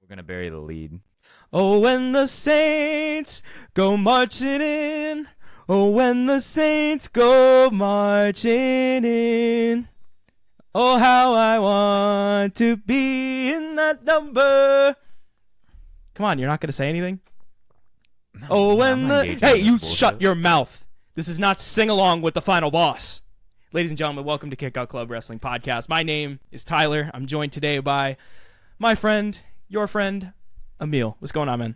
We're going to bury the lead. Oh, when the Saints go marching in. Oh, when the Saints go marching in. Oh, how I want to be in that number. Come on, you're not going to say anything? No, Oh, when the... Hey, you bullshit. shut your mouth. This is not sing along with the final boss. Ladies and gentlemen, welcome to Kickout Club Wrestling Podcast. My name is Tyler. I'm joined today by my friend, your friend, Emil. What's going on, man?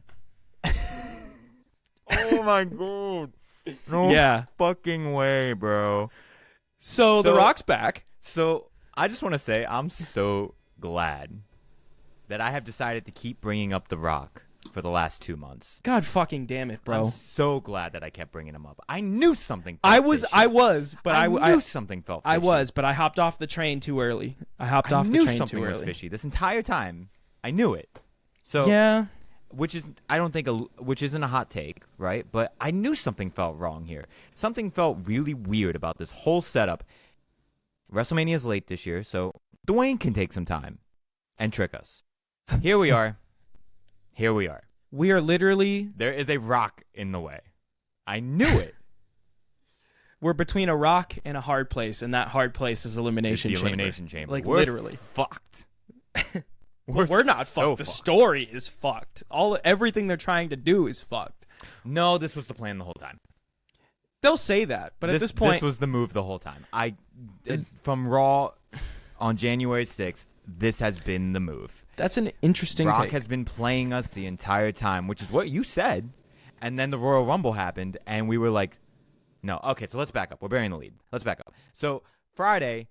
Oh my god. No Yeah. fucking way, bro. So The Rock's back. So I just want to say I'm so glad that I have decided to keep bringing up The Rock for the last 2 months. God fucking damn it, bro. I'm so glad that I kept bringing him up. I knew something felt I was, fishy. but I I knew something felt fishy. I was, but I hopped off the train too early. I knew train something too was early. fishy this entire time. I knew it. So Yeah. which isn't a hot take, right? But I knew something felt wrong here. Something felt really weird about this whole setup. WrestleMania is late this year, so Dwayne can take some time and trick us. Here we are. Here we are. We are literally... There is a rock in the way. I knew it. We're between a rock and a hard place, and that hard place is Elimination It's the Chamber. Elimination Chamber. Like, We're literally. fucked. We're not so fucked. The story is fucked. Everything they're trying to do is fucked. No, this was the plan the whole time. They'll say that, but at this point... This was the move the whole time. From Raw on January 6th, this has been the move. That's an interesting Rock take. has been playing us the entire time, which is what you said. And then the Royal Rumble happened, and we were like, no. Okay, so let's back up. We're burying the lead. Let's back up. So Friday,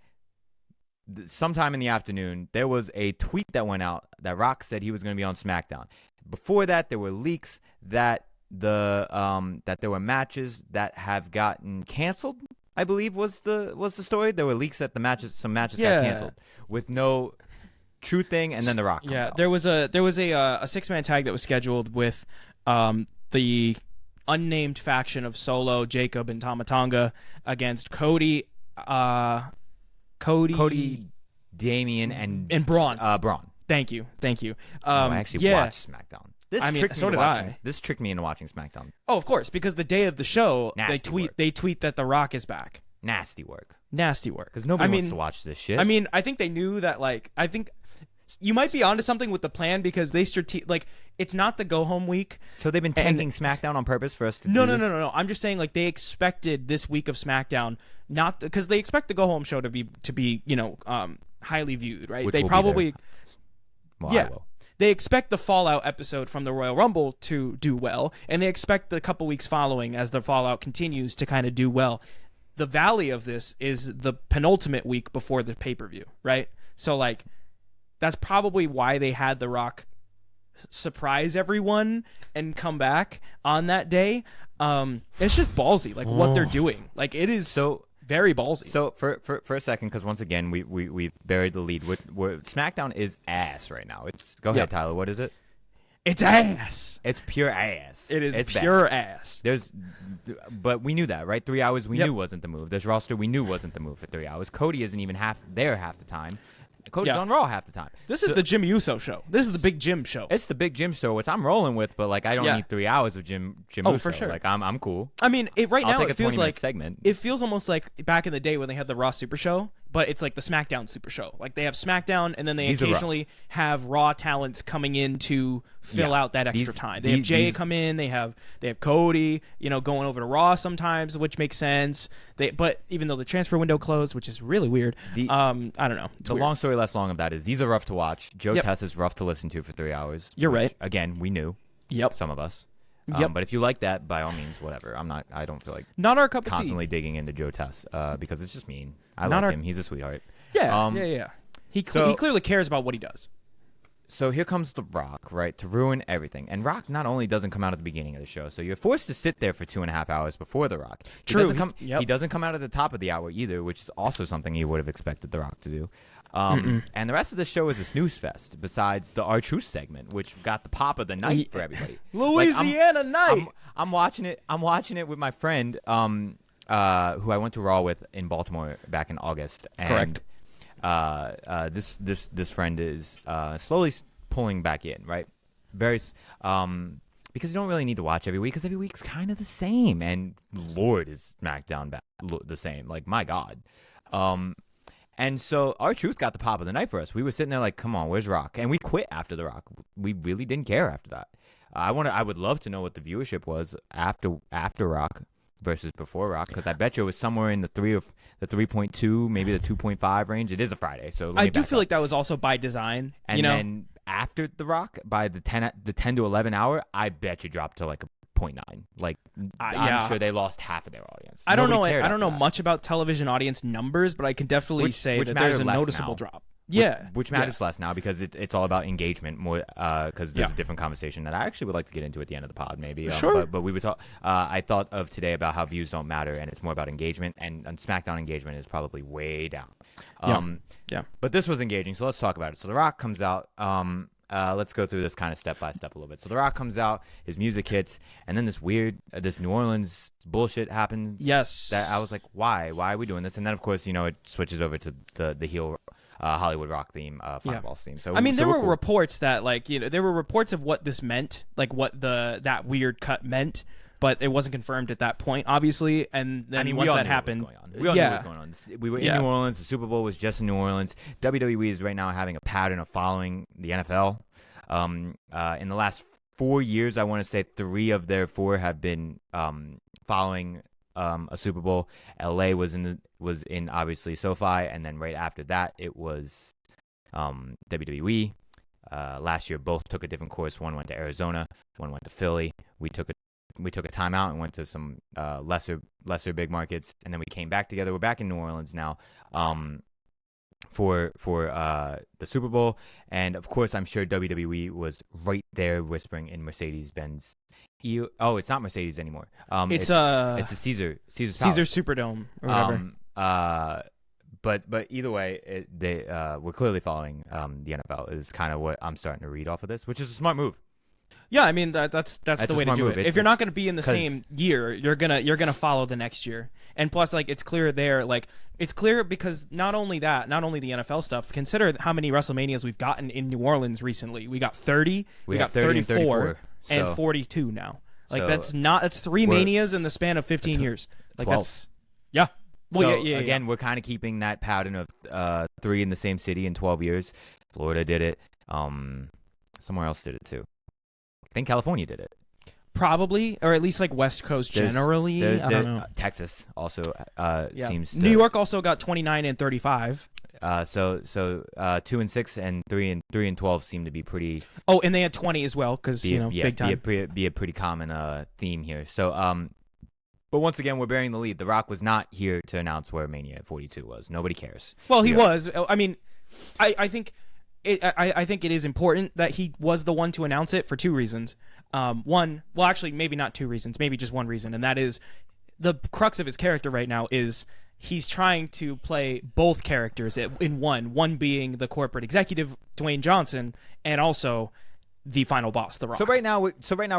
sometime in the afternoon, there was a tweet that went out that Rock said he was going to be on SmackDown. Before that, there were leaks that that there were matches that have gotten canceled. I believe was the story. There were leaks that some matches got canceled with no true thing, and then The Rock comes out. There was a 6-man tag that was scheduled with the unnamed faction of Solo, Jacob, and Tama against Cody, Damian, and Braun. Braun. Thank you. I actually watched SmackDown. This tricked me into watching SmackDown. Oh, of course, because the day of the show, they tweet that The Rock is back. Nasty work. Because nobody wants to watch this shit. I mean, I think they knew that. I think you might be onto something with the plan because they it's not the go home week. So they've been tanking SmackDown on purpose for us to No. do this? No. I'm just saying, they expected this week of SmackDown not because they expect the go home show to be highly viewed, right? Which they will probably be there. Well, I will. They expect the Fallout episode from the Royal Rumble to do well, and they expect the couple weeks following as the Fallout continues to kind of do well. The valley of this is the penultimate week before the pay-per-view, right? So, that's probably why they had The Rock surprise everyone and come back on that day. It's just ballsy, what they're doing. It is so very ballsy. So for a second, because once again we buried the lead. SmackDown is ass right now. Go ahead, Tyler. What is it? It's ass. It's pure ass. It's pure bad. ass. But we knew that, right? 3 hours we knew wasn't the move. This roster we knew wasn't the move for 3 hours. Cody isn't even half the time. Cody's on Raw half the time. This is the Jim Uso show. This is the Big Jim show. It's the Big Jim show, which I'm rolling with, but I don't need 3 hours of Jim Uso. For sure. I'm cool. I mean, right now take it a feels 20-minute segment. It feels almost like back in the day when they had the Raw Super Show, but it's like the SmackDown Super Show. They have SmackDown, and then they occasionally have Raw talents coming in to fill out that extra time. They have Jay come in. They have Cody, going over to Raw sometimes, which makes sense. But even though the transfer window closed, which is really weird, I don't know. The long story less long of that is these are rough to watch. Joe Tess is rough to listen to for 3 hours. You're right. Again, we knew. Yep. Some of us. Yep. But if you like that, by all means, whatever. I don't feel like not our cup of tea. Constantly digging into Joe Tess because it's just mean. I like him. He's a sweetheart. Yeah. He clearly cares about what he does. So here comes The Rock, right, to ruin everything. And Rock not only doesn't come out at the beginning of the show, so you're forced to sit there for 2.5 hours before The Rock. True. He doesn't come out at the top of the hour either, which is also something you would have expected The Rock to do. And the rest of the show is a snooze fest, besides the R-Truth segment, which got the pop of the night for everybody. Louisiana night. I'm watching it. I'm watching it with my friend, who I went to Raw with in Baltimore back in August. And Correct. This friend is slowly pulling back in, right? Because you don't really need to watch every week, because every week's kind of the same. And Lord, is SmackDown the same? Like, my God. And so R-Truth got the pop of the night for us. We were sitting there like, come on, where's Rock? And we quit after the Rock. We really didn't care after that. I would love to know what the viewership was after Rock versus before Rock, because I bet you it was somewhere in the 3.2, maybe the 2.5 range. It is a Friday, so I do feel like that was also by design. And then after the Rock, by the 10 to 11 hour, I bet you dropped to like a 0.9. Like, I'm sure they lost half of their audience. I don't know much about television audience numbers, but I can definitely say that there's a noticeable drop. Yeah, which matters less now, because it's all about engagement more. Because there's a different conversation that I actually would like to get into at the end of the pod, maybe. Sure. But we would talk. I thought of today about how views don't matter, and it's more about engagement. And SmackDown engagement is probably way down. Yeah. But this was engaging, so let's talk about it. So The Rock comes out. Let's go through this kind of step by step a little bit. So The Rock comes out, his music hits, and then this New Orleans bullshit happens. Yes. That I was like, why? Why are we doing this? And then of course, it switches over to the heel Hollywood Rock theme, Fireballs theme. So there were reports that there were reports of what this meant, like what that weird cut meant, but it wasn't confirmed at that point, obviously. And then once that happened, we all knew what was going on. We were in New Orleans. The Super Bowl was just in New Orleans. WWE is right now having a pattern of following the NFL. In the last 4 years, I want to say 3 of their 4 have been following a Super Bowl. LA was in obviously SoFi, and then right after that it was WWE. Last year both took a different course. One went to Arizona, one went to Philly. We took a timeout and went to some lesser big markets, and then we came back together. We're back in New Orleans now for the Super Bowl, and of course I'm sure WWE was right there whispering in Mercedes-Benz. It's not Mercedes anymore. It's the Caesar Superdome or whatever. But either way, we're clearly following the NFL is kind of what I'm starting to read off of this, which is a smart move. Yeah, I mean that's the way to do it. If you're not going to be in the same year, you're gonna follow the next year. And plus, it's clear there. It's clear because not only the NFL stuff. Consider how many WrestleManias we've gotten in New Orleans recently. We got 30. We got 34 and 42 now. That's 3 manias in the span of 15 years. 12. Yeah. Well, so, again, we're kind of keeping that pattern of 3 in the same city in 12 years. Florida did it. Somewhere else did it too. I think California did it. Probably, or at least West Coast generally. I don't know. Texas also seems to. New York also got 29 and 35. So 2 and 6 and 3 and 12 seem to be pretty. Oh, and they had 20 as well because big time. Be a pretty common theme here. So but once again, we're bearing the lead. The Rock was not here to announce where Mania 42 was. Nobody cares. Well, he was. I mean, I think. I think it is important that he was the one to announce it for 2 reasons. One, well, actually, maybe not 2 reasons, maybe just 1 reason, and that is the crux of his character right now is he's trying to play both characters in one being the corporate executive, Dwayne Johnson, and also the final boss, The Rock. So right now,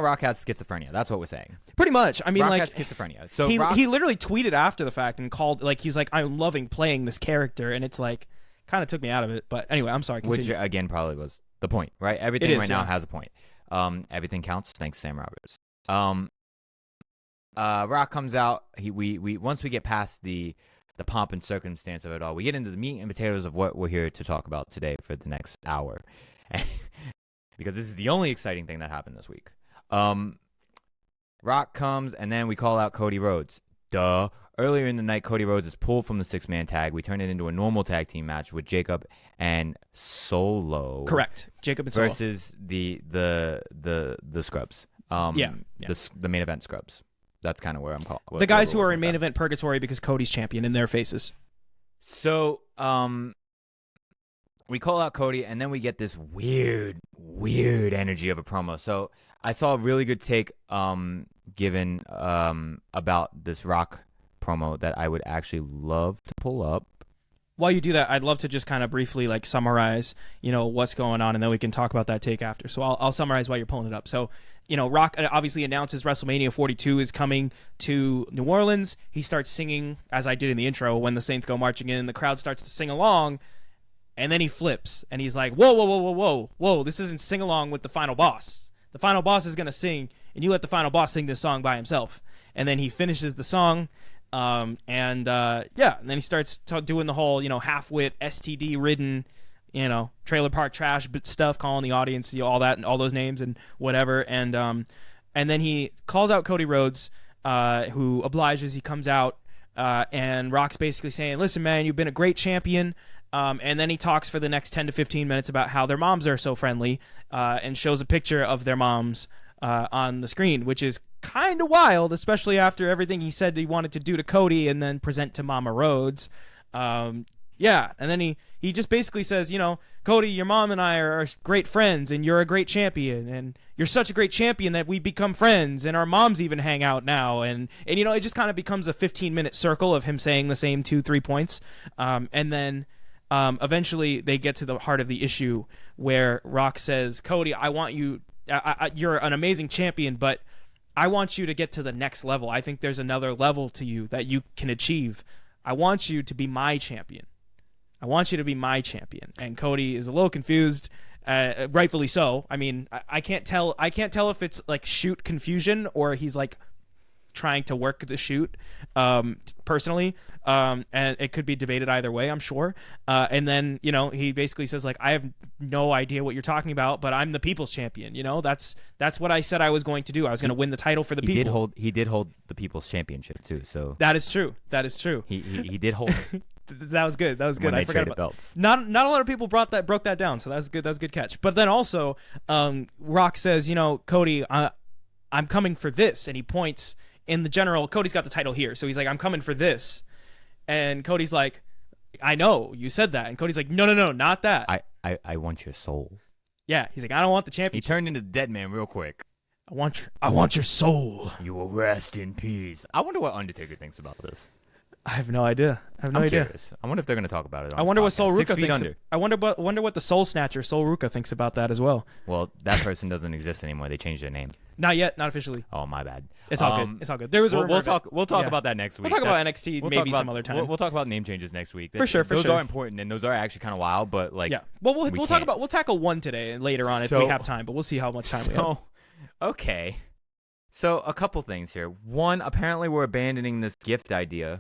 Rock has schizophrenia. That's what we're saying. Pretty much. I mean, Rock has schizophrenia. So he literally tweeted after the fact and called, he was like, "I'm loving playing this character," and it's kind of took me out of it, but anyway, I'm sorry. Continue. Which again probably was the point, right? Everything right now has a point. Everything counts. Thanks, Sam Roberts. Rock comes out. We once we get past the pomp and circumstance of it all, we get into the meat and potatoes of what we're here to talk about today for the next hour, because this is the only exciting thing that happened this week. Rock comes, and then we call out Cody Rhodes. Duh. Earlier in the night, Cody Rhodes is pulled from the 6-man tag. We turn it into a normal tag team match with Jacob and Solo. Correct. Jacob and Solo versus the Scrubs. The main event Scrubs. That's kind of where I'm calling. The guys who are in main event purgatory because Cody's champion in their faces. So, we call out Cody, and then we get this weird energy of a promo. So I saw a really good take given about this Rock promo that I would actually love to pull up. While you do that, I'd love to just kind of briefly summarize, what's going on, and then we can talk about that take after. So I'll summarize while you're pulling it up. So, Rock obviously announces WrestleMania 42 is coming to New Orleans. He starts singing, as I did in the intro, when the Saints go marching in, the crowd starts to sing along, And then he flips, and he's like, whoa, whoa, whoa, whoa, whoa, whoa, this isn't sing along with the final boss. The final boss is going to sing, and you let the final boss sing this song by himself. And then he finishes the song, and then he starts doing the whole, half-wit, STD-ridden, trailer park trash stuff, calling the audience, all that, and all those names and whatever. And then he calls out Cody Rhodes, who obliges. He comes out, and Rock's basically saying, listen, man, you've been a great champion. And then he talks for the next 10 to 15 minutes about how their moms are so friendly, and shows a picture of their moms on the screen, which is kind of wild, especially after everything he said he wanted to do to Cody and then present to Mama Rhodes. And then he just basically says, Cody, your mom and I are great friends, and you're a great champion, and you're such a great champion that we become friends, and our moms even hang out now, and it just kind of becomes a 15-minute circle of him saying the same 2-3 points, and then eventually they get to the heart of the issue where Rock says, Cody, I want you, you're an amazing champion, but I want you to get to the next level. I think there's another level to you that you can achieve. I want you to be my champion. I want you to be my champion. And Cody is a little confused, rightfully so. I mean, I can't tell if it's like shoot confusion or he's like trying to work the shoot, personally, and it could be debated either way, I'm sure. And then he basically says, like, I have no idea what you're talking about, but I'm the people's champion. That's what I said I was going to do. I was going to win the title for the people. He did hold the people's championship too. So that is true. He did hold it. That was good. When I forgot about belts. Not a lot of people broke that down. So that was good. That was a good catch. But then also, Rock says, Cody, I'm coming for this, and he points in the general. Cody's got the title here, so he's like, I'm coming for this, and Cody's like, I know you said that, and Cody's like, no, not that. I want your soul. Yeah, he's like, I don't want the championship. He turned into the dead man real quick. I want your soul. You will rest in peace. I wonder what Undertaker thinks about this. I have no idea. I'm curious. I wonder if they're going to talk about it. I wonder what Soul Ruka 6 feet thinks. under. I wonder what the Soul Snatcher Soul Ruka thinks about that as well. Well, that person doesn't exist anymore. They changed their name. Not yet. Not officially. Oh, my bad. It's all good. It's all good. There was a rumor. We'll talk about that next week. We'll talk about NXT maybe some other time. We'll talk about name changes next week. For sure. Those are important, and those are actually kind of wild. But like, yeah. Well, we'll tackle one today and later on if we have time. But we'll see how much time we have. Okay. So a couple things here. One, apparently we're abandoning this gift idea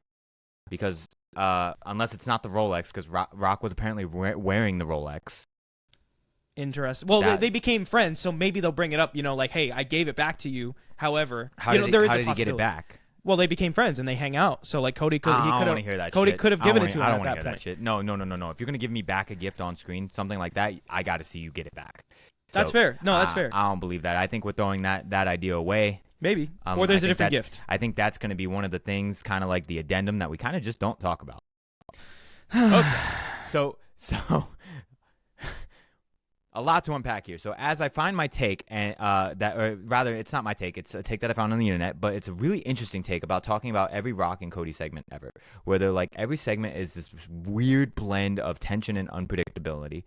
because unless it's not the Rolex, because Rock was apparently wearing the Rolex. Interesting. Well, they became friends, so maybe they'll bring it up. Like, hey, I gave it back to you. However, there is a possibility. How did he get it back? Well, they became friends and they hang out. So like Cody could. I don't want to hear that. Cody could have given it to him. I don't want to hear that shit. No. If you're gonna give me back a gift on screen, something like that, I got to see you get it back. That's fair. No, that's fair. I don't believe that. I think we're throwing that idea away. Maybe. Or there's a different gift. I think that's going to be one of the things, kind of like the addendum that we kind of just don't talk about. Okay. So a lot to unpack here. So as I find my take, and it's not my take, it's a take that I found on the internet, but it's a really interesting take about talking about every Rock and Cody segment ever, where they're like, every segment is this weird blend of tension and unpredictability,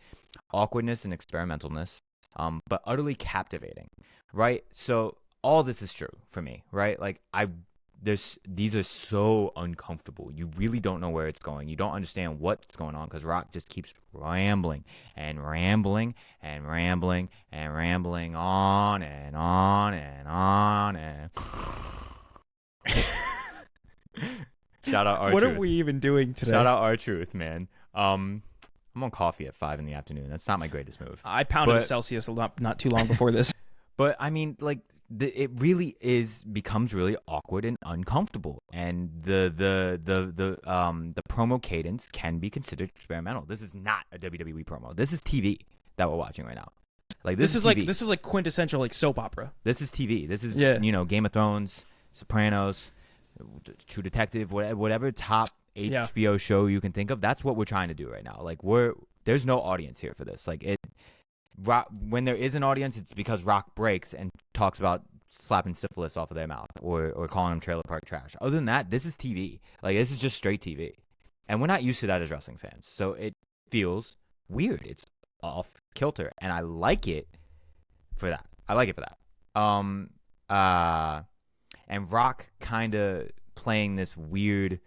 awkwardness and experimentalness, but utterly captivating, right? So all this is true for me, right? Like these are so uncomfortable. You really don't know where it's going. You don't understand what's going on because Rock just keeps rambling and rambling and rambling and rambling on and on and on and. Shout out R-Truth. What are we even doing today? Shout out R-Truth, man. I'm on coffee at 5 p.m. That's not my greatest move. I pounded a Celsius not too long before this. But I mean, like, it really becomes really awkward and uncomfortable, and the promo cadence can be considered experimental. This is not a WWE promo. This is TV that we're watching right now. Like this is like quintessential like soap opera. This is TV. This is Game of Thrones, Sopranos, True Detective, whatever top HBO show you can think of. That's what we're trying to do right now. Like there's no audience here for this. Like when there is an audience, it's because Rock breaks and talks about slapping syphilis off of their mouth or calling them trailer park trash. Other than that, this is TV. Like, this is just straight TV. And we're not used to that as wrestling fans. So it feels weird. It's off kilter. And I like it for that. And Rock kind of playing this weird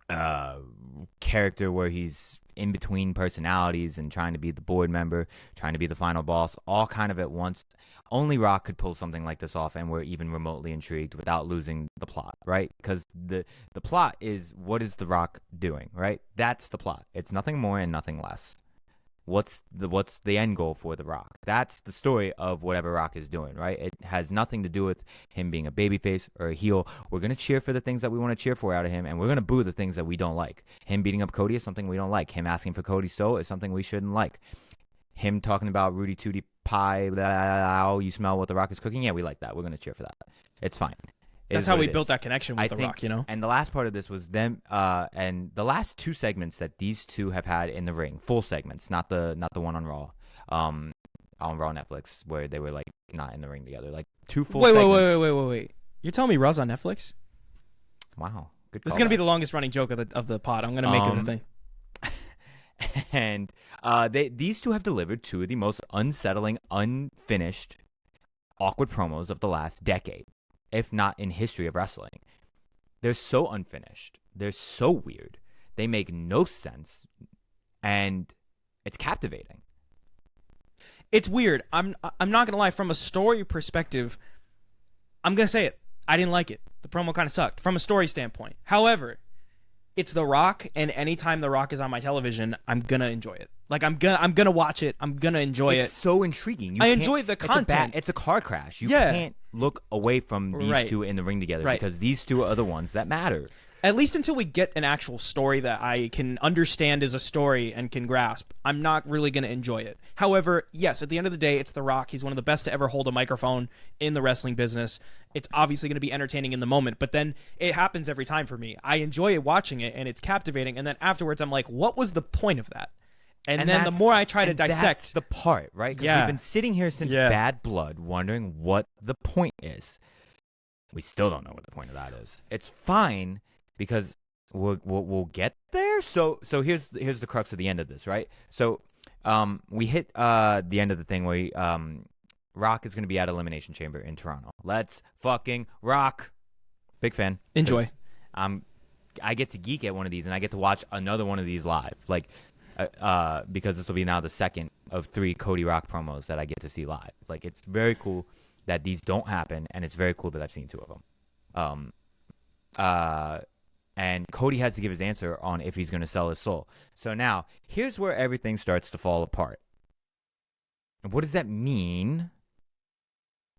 uh, character where he's in between personalities and trying to be the board member, trying to be the final boss, all kind of at once. Only Rock could pull something like this off, and we're even remotely intrigued without losing the plot, right? Because the plot is, what is the Rock doing, right? That's the plot. It's nothing more and nothing less. What's the end goal for the Rock? That's the story of whatever Rock is doing, right? It has nothing to do with him being a babyface or a heel. We're gonna cheer for the things that we want to cheer for out of him, and we're gonna boo the things that we don't like. Him beating up Cody is something we don't like. Him asking for Cody's soul is something we shouldn't like. Him talking about Rudy Tooty Pie, blah, blah, blah, you smell what the Rock is cooking. Yeah, we like that. We're gonna cheer for that. It's fine. That's how we built that connection with The Rock, And the last part of this was them, and the last two segments that these two have had in the ring, full segments, not the one on Raw, on Raw Netflix, where they were like not in the ring together, like two full segments. Wait. You're telling me Raw's on Netflix? Wow, good. This is gonna be the longest running joke of the pod. I'm gonna make it a thing. And these two have delivered two of the most unsettling, unfinished, awkward promos of the last decade, if not in history of wrestling. They're so unfinished. They're so weird. They make no sense, and it's captivating. It's weird. I'm not gonna lie. From a story perspective, I'm gonna say it. I didn't like it. The promo kind of sucked from a story standpoint. However, it's The Rock, and anytime The Rock is on my television, I'm gonna enjoy it. Like I'm gonna watch it. I'm gonna enjoy it. It's so intriguing. I enjoy the content. It's a car crash. You can't look away from these two in the ring together because these two are the ones that matter. At least until we get an actual story that I can understand as a story and can grasp, I'm not really going to enjoy it. However, yes, at the end of the day, it's The Rock. He's one of the best to ever hold a microphone in the wrestling business. It's obviously going to be entertaining in the moment, but then it happens every time for me. I enjoy watching it, and it's captivating, and then afterwards I'm like, what was the point of that? And then the more I try to dissect... That's the part, right? Because we've been sitting here since Bad Blood wondering what the point is. We still don't know what the point of that is. It's fine... because we'll get there. So here's the crux of the end of this, right? So we hit the end of the thing where Rock is going to be at Elimination Chamber in Toronto. Let's fucking rock. Big fan. Enjoy. I get to geek at one of these, and I get to watch another one of these live, like because this will be now the second of 3 Cody Rock promos that I get to see live. Like, it's very cool that these don't happen, and it's very cool that I've seen 2 of them. And Cody has to give his answer on if he's going to sell his soul. So now, here's where everything starts to fall apart. And what does that mean?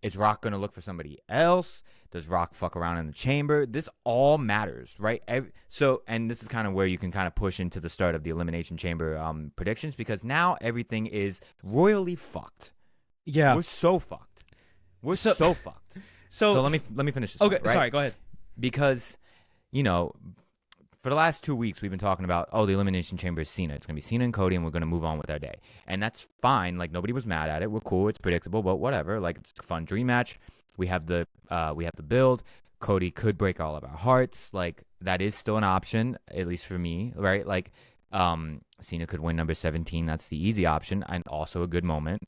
Is Rock going to look for somebody else? Does Rock fuck around in the chamber? This all matters, right? And this is kind of where you can kind of push into the start of the Elimination Chamber predictions, because now everything is royally fucked. Yeah. We're so fucked. We're so fucked. So let me finish this. Okay, right? Sorry, go ahead. Because... for the last 2 weeks, we've been talking about, the Elimination Chamber is Cena. It's going to be Cena and Cody, and we're going to move on with our day. And that's fine. Like, nobody was mad at it. We're cool. It's predictable, but whatever. Like, it's a fun dream match. We have the build. Cody could break all of our hearts. Like, that is still an option, at least for me, right? Like, Cena could win number 17. That's the easy option, and also a good moment.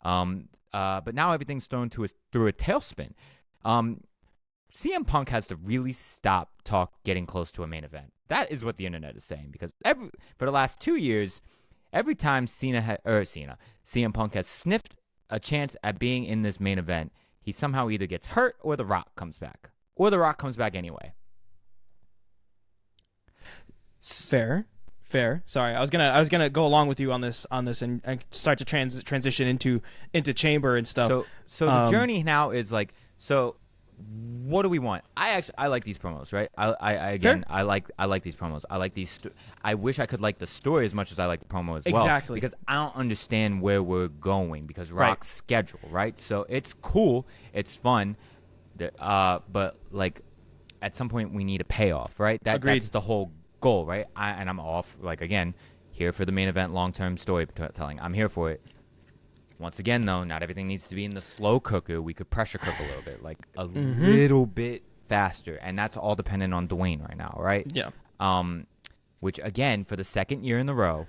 But now everything's thrown through a tailspin. CM Punk has to really stop getting close to a main event. That is what the internet is saying, because for the last 2 years, every time CM Punk has sniffed a chance at being in this main event, he somehow either gets hurt or The Rock comes back. Or The Rock comes back anyway. Fair. Sorry, I was gonna go along with you on this and start to transition into Chamber and stuff. So the journey now is like, so what do we want? I like these promos, right? I like these promos. I like these. I wish I could like the story as much as I like the promo as well. Exactly. Because I don't understand where we're going because Rock's schedule, right? So it's cool, it's fun, but like at some point we need a payoff, right? That's the whole goal, right? I'm off, like, again, here for the main event, long-term storytelling. I'm here for it. Once again, though, not everything needs to be in the slow cooker. We could pressure cook a little bit, like a little bit faster, and that's all dependent on Dwayne right now, right? Yeah. Which, again, for the second year in a row,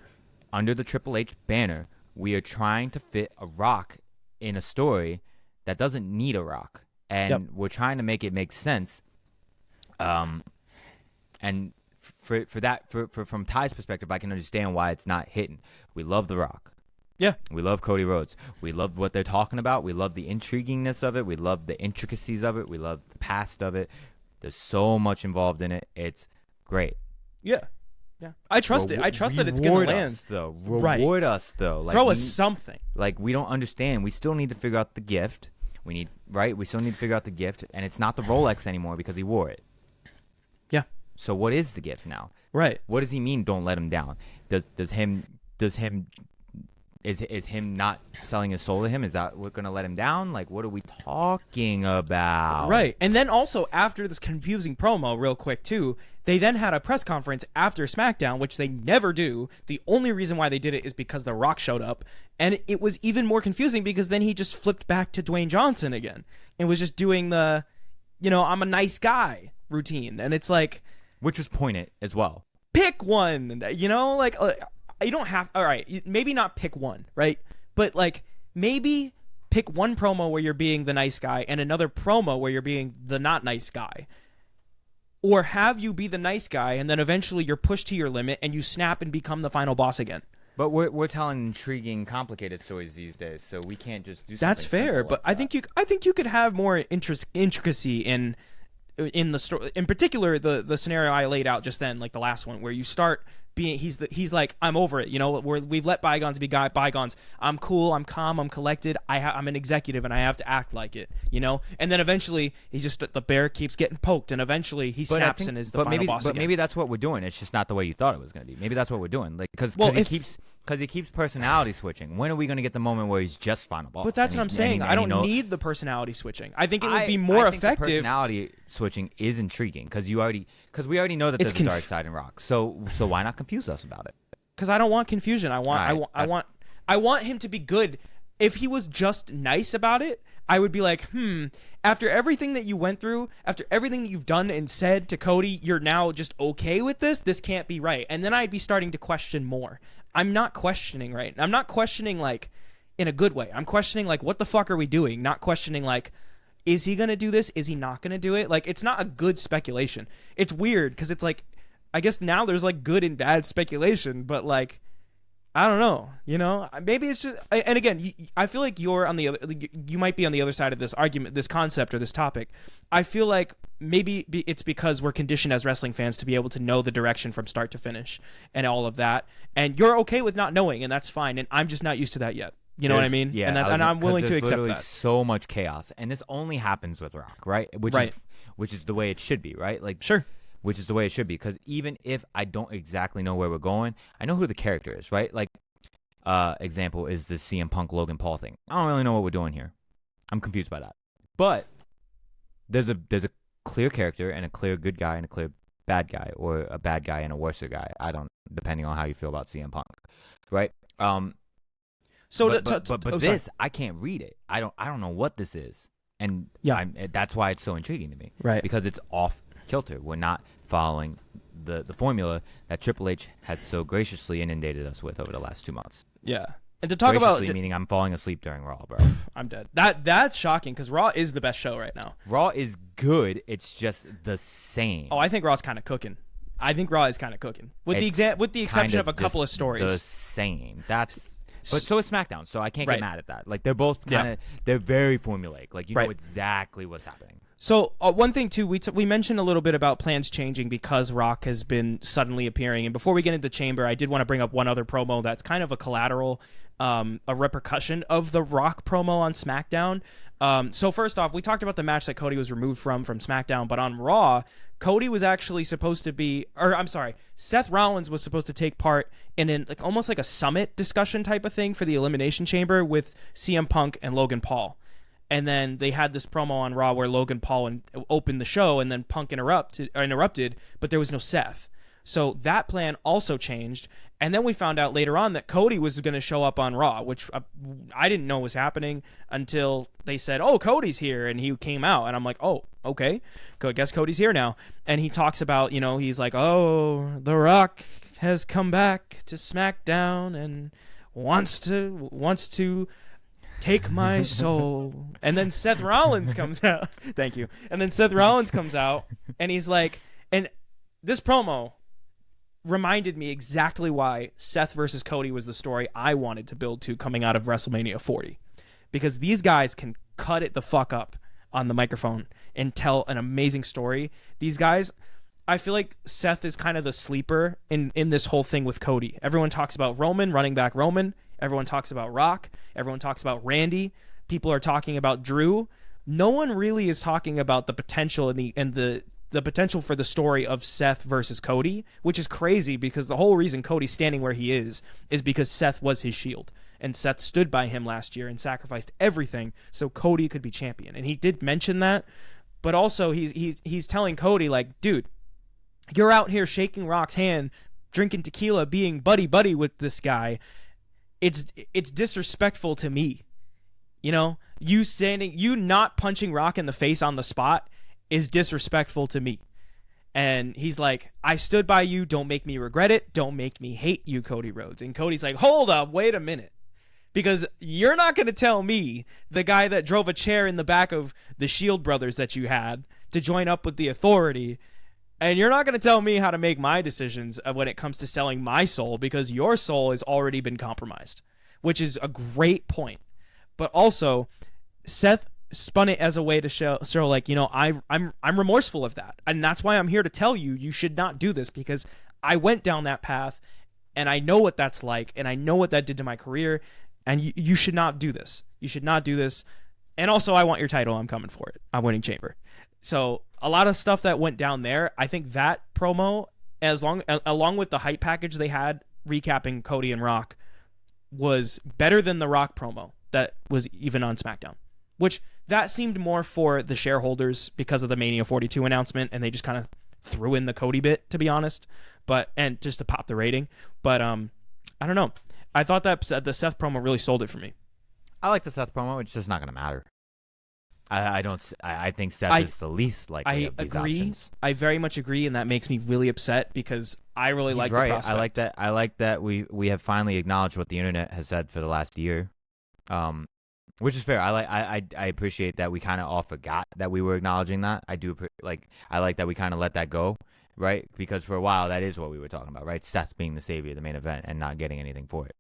under the Triple H banner, we are trying to fit a Rock in a story that doesn't need a Rock, and we're trying to make it make sense. And from Ty's perspective, I can understand why it's not hitting. We love The Rock. Yeah. We love Cody Rhodes. We love what they're talking about. We love the intriguingness of it. We love the intricacies of it. We love the past of it. There's so much involved in it. It's great. Yeah. Yeah. I trust it. I trust that it's going to land. Us, though. Reward us, though. Like, throw us something. Like, we don't understand. We still need to figure out the gift. We still need to figure out the gift. And it's not the Rolex anymore because he wore it. Yeah. So what is the gift now? Right. What does he mean, don't let him down? Is him not selling his soul to him? Is that what's going to let him down? Like, what are we talking about? Right. And then also, after this confusing promo, real quick, too, they then had a press conference after SmackDown, which they never do. The only reason why they did it is because The Rock showed up. And it was even more confusing because then he just flipped back to Dwayne Johnson again and was just doing the, I'm a nice guy routine. And it's like... Which was pointed as well. Pick one, like... You don't have, all right, maybe not pick one, right? But like maybe pick one promo where you're being the nice guy and another promo where you're being the not nice guy. Or have you be the nice guy and then eventually you're pushed to your limit and you snap and become the final boss again. But we're telling intriguing, complicated stories these days, so we can't just do something. That's fair, but I think you could have more intricacy in the story. In particular, the scenario I laid out just then, like the last one, where you start being he's like, I'm over it, we've let bygones be bygones. I'm cool, I'm calm, I'm collected. I'm an executive and I have to act like it, And then eventually the bear keeps getting poked, and eventually he snaps and is the final boss again. But maybe that's what we're doing. It's just not the way you thought it was going to be. Maybe that's what we're doing, like because he keeps personality switching. When are we going to get the moment where he's just final boss? But that's what I'm saying. I don't need the personality switching. I think it would be more effective. The personality switching is intriguing because we already know that there's a dark side in Rock. So why not confuse us about it? Because I don't want confusion. I want him to be good. If he was just nice about it, I would be like, after everything that you went through, after everything that you've done and said to Cody, you're now just okay with this? This can't be right. And then I'd be starting to question more. I'm not questioning, right? I'm not questioning, like, in a good way. I'm questioning, like, what the fuck are we doing? Not questioning, like, is he going to do this? Is he not going to do it? Like, it's not a good speculation. It's weird because it's like, I guess now there's, like, good and bad speculation, but, like, I don't know, maybe it's just, and again, I feel like you might be on the other side of this argument, this concept or this topic. I feel like maybe it's because we're conditioned as wrestling fans to be able to know the direction from start to finish and all of that. And you're okay with not knowing, and that's fine. And I'm just not used to that yet. You know what I mean? Yeah. And I'm willing to accept that. So much chaos. And this only happens with Rock, right? Which is the way it should be, right? Like, sure. Which is the way it should be, because even if I don't exactly know where we're going, I know who the character is, right? Like, example is the CM Punk Logan Paul thing. I don't really know what we're doing here. I'm confused by that. But there's a clear character and a clear good guy and a clear bad guy, or a bad guy and a worser guy. Depending on how you feel about CM Punk, right? This I can't read it. I don't know what this is, and that's why it's so intriguing to me, right? Because it's off kilter. We're not following the formula that Triple H has so graciously inundated us with over the last 2 months. Yeah. And to talk about meaning I'm falling asleep during Raw, bro. I'm dead. That's shocking because Raw is the best show right now. Raw is good. It's just the same. Oh, I think Raw's kind of cooking. With the exception of a couple of stories. The same. But so is SmackDown. So I can't get mad at that. Like, they're both they're very formulaic. Like, you know exactly what's happening. So one thing too, we mentioned a little bit about plans changing because Rock has been suddenly appearing. And before we get into Chamber, I did want to bring up one other promo that's kind of a collateral, a repercussion of the Rock promo on SmackDown. So first off, we talked about the match that Cody was removed from SmackDown, but on Raw, Cody was actually supposed to be, Seth Rollins was supposed to take part in almost like a summit discussion type of thing for the Elimination Chamber with CM Punk and Logan Paul. And then they had this promo on Raw where Logan Paul opened the show, and then Punk interrupted, but there was no Seth. So that plan also changed. And then we found out later on that Cody was going to show up on Raw, which I didn't know was happening until they said, oh, Cody's here. And he came out. And I'm like, oh, okay. I guess Cody's here now. And he talks about, he's like, oh, The Rock has come back to SmackDown and wants to take my soul. And then Seth Rollins comes out. Thank you. And then Seth Rollins comes out, and he's like, and this promo reminded me exactly why Seth versus Cody was the story I wanted to build to coming out of WrestleMania 40. Because these guys can cut it the fuck up on the microphone and tell an amazing story. These guys, I feel like Seth is kind of the sleeper in this whole thing with Cody. Everyone talks about Roman, running back Roman. Everyone talks about Rock. Everyone talks about Randy. People are talking about Drew. No one really is talking about the potential and the potential for the story of Seth versus Cody, which is crazy because the whole reason Cody's standing where he is because Seth was his shield. And Seth stood by him last year and sacrificed everything so Cody could be champion. And he did mention that, but also he's telling Cody, like, dude, you're out here shaking Rock's hand, drinking tequila, being buddy-buddy with this guy. It's disrespectful to me. You know, you not punching Rock in the face on the spot is disrespectful to me. And he's like, I stood by you. Don't make me regret it. Don't make me hate you, Cody Rhodes. And Cody's like, hold up, wait a minute. Because you're not going to tell me, the guy that drove a chair in the back of the Shield brothers that you had to join up with the Authority, and you're not going to tell me how to make my decisions when it comes to selling my soul, because your soul has already been compromised, which is a great point. But also, Seth spun it as a way to show like, you know, I'm remorseful of that, and that's why I'm here to tell you you should not do this, because I went down that path, and I know what that's like, and I know what that did to my career. And you should not do this. You should not do this. And also, I want your title. I'm coming for it. I'm winning Chamber. So a lot of stuff that went down there. I think that promo, along with the hype package they had recapping Cody and Rock, was better than the Rock promo that was even on SmackDown. Which that seemed more for the shareholders because of the Mania 42 announcement, and they just kind of threw in the Cody bit, to be honest. And just to pop the rating. But I don't know. I thought that the Seth promo really sold it for me. I like the Seth promo. It's just not going to matter. I think Seth is the least likely of these options. I very much agree, and that makes me really upset because I really like the prospect. I like that we have finally acknowledged what the internet has said for the last year, which is fair. I appreciate that we kind of all forgot that we were acknowledging that. I like that we kind of let that go. Right? Because for a while, that is what we were talking about, right? Seth being the savior of the main event and not getting anything for it.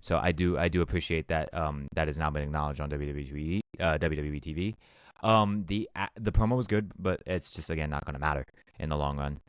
So I do appreciate that that has now been acknowledged on WWE TV. The promo was good, but it's just, again, not going to matter in the long run.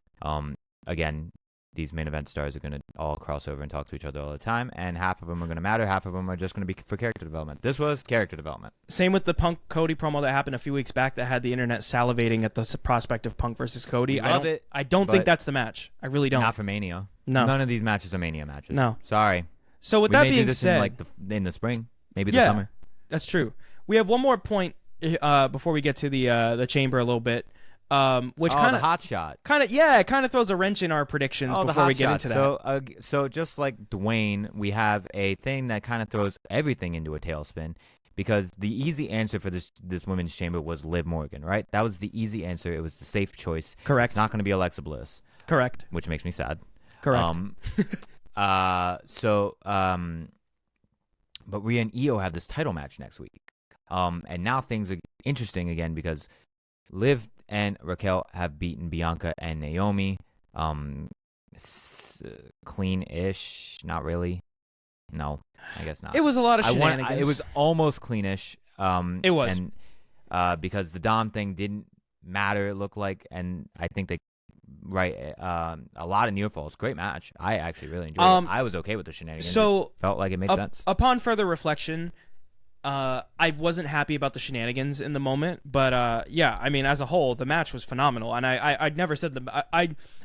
Again, these main event stars are going to all cross over and talk to each other all the time, and half of them are going to matter, half of them are just going to be for character development. This was character development. Same with the Punk Cody promo that happened a few weeks back that had the internet salivating at the prospect of Punk versus Cody. I don't think that's the match. I really don't. Not for Mania. No. None of these matches are Mania matches. No. Sorry. So with that being said, in the spring, maybe the summer. That's true. We have one more point before we get to the Chamber a little bit. Which kind of hot shot, it kind of throws a wrench in our predictions before we get into that. So just like Dwayne, we have a thing that kind of throws everything into a tailspin, because the easy answer for this women's chamber was Liv Morgan, right? That was the easy answer. It was the safe choice. Correct. It's not going to be Alexa Bliss. Correct. Which makes me sad. Correct. But Rhea and Io have this title match next week. And now things are interesting again because Liv and Raquel have beaten Bianca and Naomi. Clean-ish, not really. No, I guess not. It was a lot of shenanigans. It was almost cleanish. It was. And because the Dom thing didn't matter, it looked like, and I think they a lot of near falls. Great match. I actually really enjoyed it. I was okay with the shenanigans. So it felt like it made sense. Upon further reflection, I wasn't happy about the shenanigans in the moment, but yeah, I mean, as a whole, the match was phenomenal, and I never said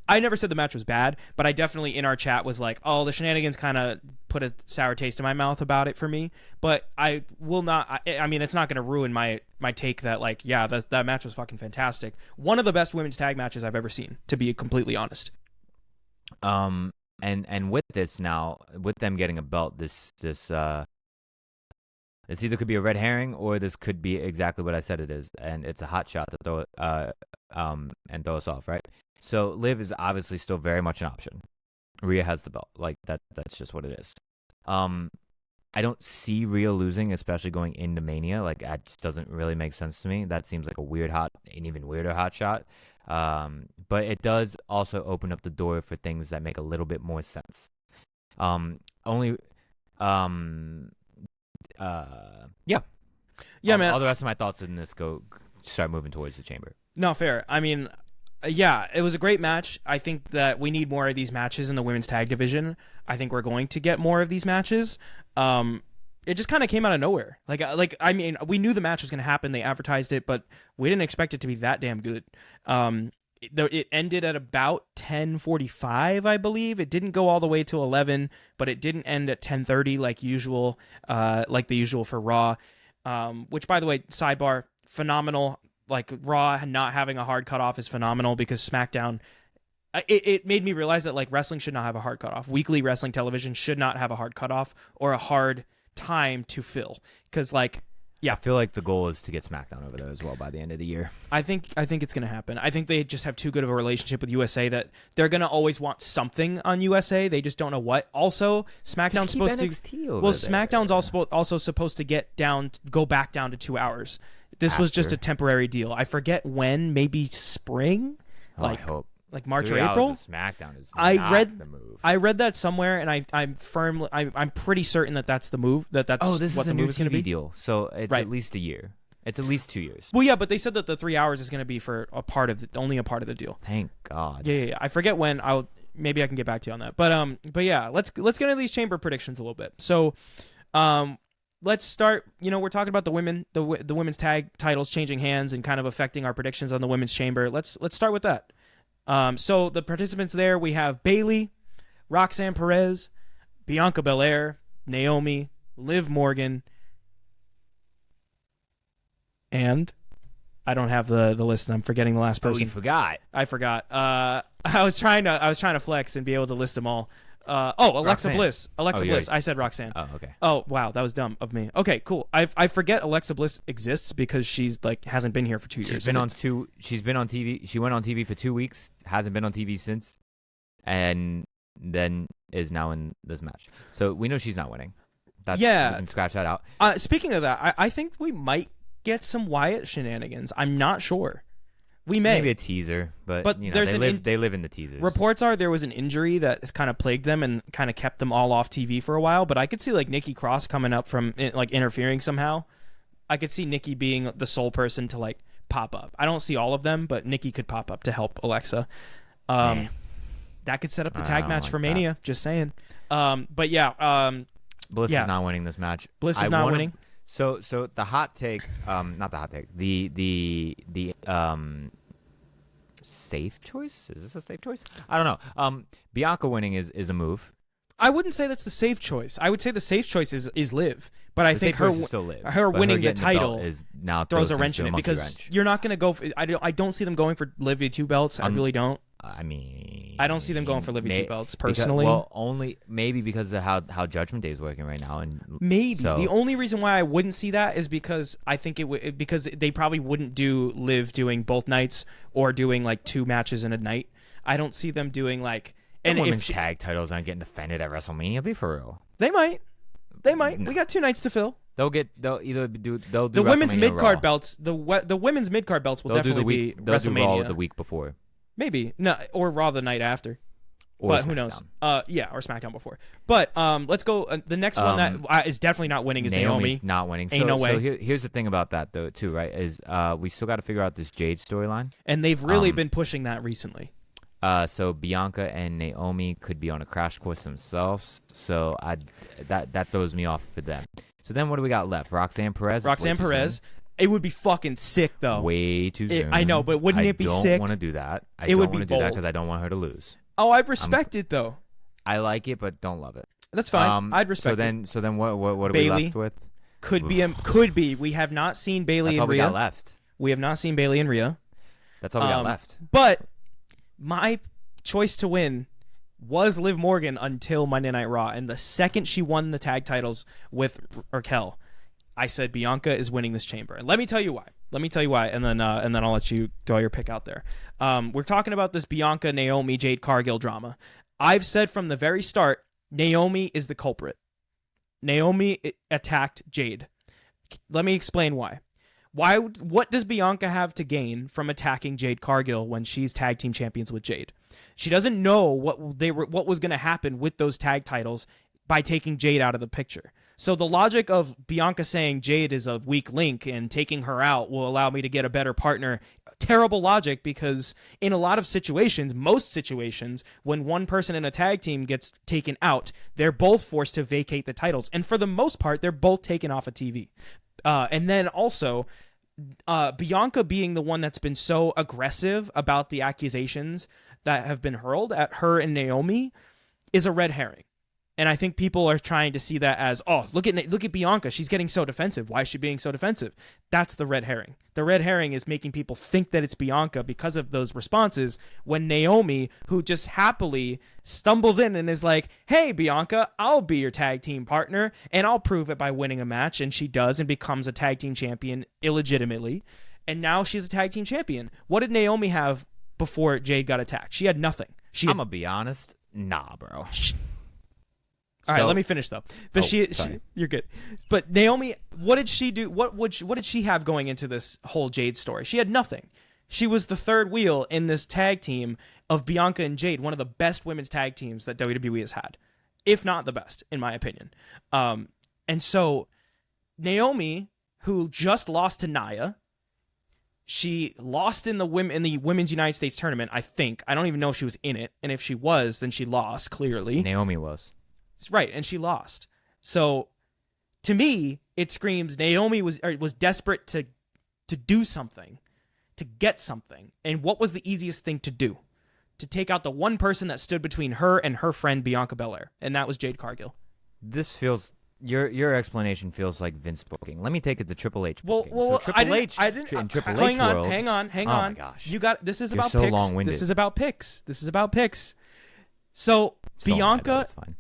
I never said the match was bad, but I definitely in our chat was like, oh, the shenanigans kind of put a sour taste in my mouth about it for me. But I will not. I mean, it's not going to ruin my take that, like, yeah, that match was fucking fantastic. One of the best women's tag matches I've ever seen, to be completely honest. And with this now, with them getting a belt, this either could be a red herring or this could be exactly what I said it is, and it's a hot shot to throw and throw us off, right? So Liv is obviously still very much an option. Rhea has the belt, like that's just what it is. I don't see Rhea losing, especially going into Mania. Like, that just doesn't really make sense to me. That seems like an even weirder hot shot. But it does also open up the door for things that make a little bit more sense. Only, yeah. Yeah, man. All the rest of my thoughts in this start moving towards the chamber. No, fair. I mean, yeah, it was a great match. I think that we need more of these matches in the women's tag division. I think we're going to get more of these matches. It just kind of came out of nowhere. I mean, we knew the match was going to happen. They advertised it, but we didn't expect it to be that damn good. It ended at about 10:45, I believe. It didn't go all the way to 11, but it didn't end at 10:30 like usual, like the usual for Raw. Which, by the way, sidebar, phenomenal. Like, Raw not having a hard cutoff is phenomenal, because SmackDown, it made me realize that, like, wrestling should not have a hard cutoff. Weekly wrestling television should not have a hard cutoff or a hard time to fill. Because, like, yeah. I feel like the goal is to get SmackDown over there as well by the end of the year. I think it's going to happen. I think they just have too good of a relationship with USA that they're going to always want something on USA. They just don't know what. Also, SmackDown's supposed NXT to. over Well, there. SmackDown's also supposed to go back down to 2 hours. This was just a temporary deal. I forget when, maybe spring? I hope. Like March 3 or April? hours of SmackDown is not the move. I read that somewhere, and I'm pretty certain that that's the move. That's this what is the a new move is going to be. deal, so it's Right. at least a year. It's at least 2 years. Well, yeah, but they said that the 3 hours is going to be for only a part of the deal. Thank God. Yeah. I forget when. Maybe I can get back to you on that. But yeah, let's get into these chamber predictions a little bit. So, let's start. We're talking about the women's tag titles changing hands and kind of affecting our predictions on the women's chamber. Let's start with that. So the participants there, we have Bayley, Roxanne Perez, Bianca Belair, Naomi, Liv Morgan, and I don't have the list, and I'm forgetting the last person. Oh, you forgot. I forgot. I was trying to flex and be able to list them all. Alexa Roxanne. Bliss. Alexa Bliss. I said Roxanne. Oh, okay. Oh, wow, that was dumb of me. Okay, cool. I forget Alexa Bliss exists because she's hasn't been here for 2 years. She's been on TV. She went on TV for 2 weeks. Hasn't been on TV since, and then is now in this match. So we know she's not winning. We can scratch that out. Speaking of that, I think we might get some Wyatt shenanigans. I'm not sure. We may. Maybe a teaser, but they live in the teasers. Reports are there was an injury that has kind of plagued them and kind of kept them all off TV for a while, but I could see, like, Nikki Cross coming up from, like, interfering somehow. I could see Nikki being the sole person to, like, pop up. I don't see all of them, but Nikki could pop up to help Alexa. That could set up the tag match for Mania, just saying. But yeah. Bliss is not winning this match. Bliss is not winning. So the hot take, not the hot take, the safe choice? Is this a safe choice? I don't know. Bianca winning is a move. I wouldn't say that's the safe choice. I would say the safe choice is Liv, but I think her winning the title is now throws a wrench in it, because you're not going to go. I don't see them going for Liv with 2 belts. I really don't. I mean, I don't see them going for Liv with 2 belts personally. Only maybe because of how Judgment Day is working right now, and maybe so. The only reason why I wouldn't see that is because I think because they probably wouldn't do Liv doing both nights or doing, like, 2 matches in a night. I don't see them doing, like. And women's tag titles aren't getting defended at WrestleMania. Be for real. They might. No. We got 2 nights to fill. They'll do the women's mid card belts. The women's mid card belts will definitely be WrestleMania. Do Raw the week before. Maybe or Raw the night after. But who knows? Or SmackDown before. But let's go. The next one that is definitely not winning is Naomi. Not winning. Ain't no way. So here's the thing about that though too, right? Is we still got to figure out this Jade storyline, and they've really been pushing that recently. So Bianca and Naomi could be on a crash course themselves. So that throws me off for them. So then what do we got left? Roxanne Perez. It would be fucking sick though. Way too soon. I know, but wouldn't it be sick? I don't want to do that. I don't want to do that because I don't want her to lose. Oh, I respect it though. I like it, but don't love it. That's fine. I'd respect it. So then what are Bayley we left with? Could be. We have not seen Bayley and Rhea. That's all we got left. We have not seen Bayley and Rhea. That's all we got left. But my choice to win was Liv Morgan until Monday Night Raw, and the second she won the tag titles with Raquel, I said Bianca is winning this chamber. And let me tell you why. And then I'll let you throw your pick out there. We're talking about this Bianca, Naomi, Jade Cargill drama. I've said from the very start, Naomi is the culprit. Naomi attacked Jade. Let me explain why. What does Bianca have to gain from attacking Jade Cargill when she's tag team champions with Jade? She doesn't know what was going to happen with those tag titles by taking Jade out of the picture. So the logic of Bianca saying Jade is a weak link and taking her out will allow me to get a better partner, terrible logic, because in a lot of situations, most situations, when one person in a tag team gets taken out, they're both forced to vacate the titles. And for the most part, they're both taken off of TV. And then also, Bianca being the one that's been so aggressive about the accusations that have been hurled at her and Naomi is a red herring. And I think people are trying to see that as, oh, look at Bianca. She's getting so defensive. Why is she being so defensive? That's the red herring. The red herring is making people think that it's Bianca because of those responses, when Naomi, who just happily stumbles in and is like, hey, Bianca, I'll be your tag team partner, and I'll prove it by winning a match. And she does and becomes a tag team champion illegitimately. And now she's a tag team champion. What did Naomi have before Jade got attacked? She had nothing. I'm going to be honest. Nah, bro. All right, let me finish though. But she, you're good. But Naomi, what did she do? What did she have going into this whole Jade story? She had nothing. She was the third wheel in this tag team of Bianca and Jade, one of the best women's tag teams that WWE has had, if not the best, in my opinion. And so Naomi, who just lost to Nia, she lost in the Women's United States tournament, I think. I don't even know if she was in it, and if she was, then she lost clearly. Naomi was. Right, and she lost. So, to me, it screams Naomi was desperate to do something, to get something. And what was the easiest thing to do? To take out the one person that stood between her and her friend Bianca Belair, and that was Jade Cargill. This feels your explanation feels like Vince booking. Let me take it to Triple H booking. Well, so Triple H in Triple H world. Hang on. Oh my gosh, This is You're about so picks. long-winded. This is about picks. So Bianca. It's fine.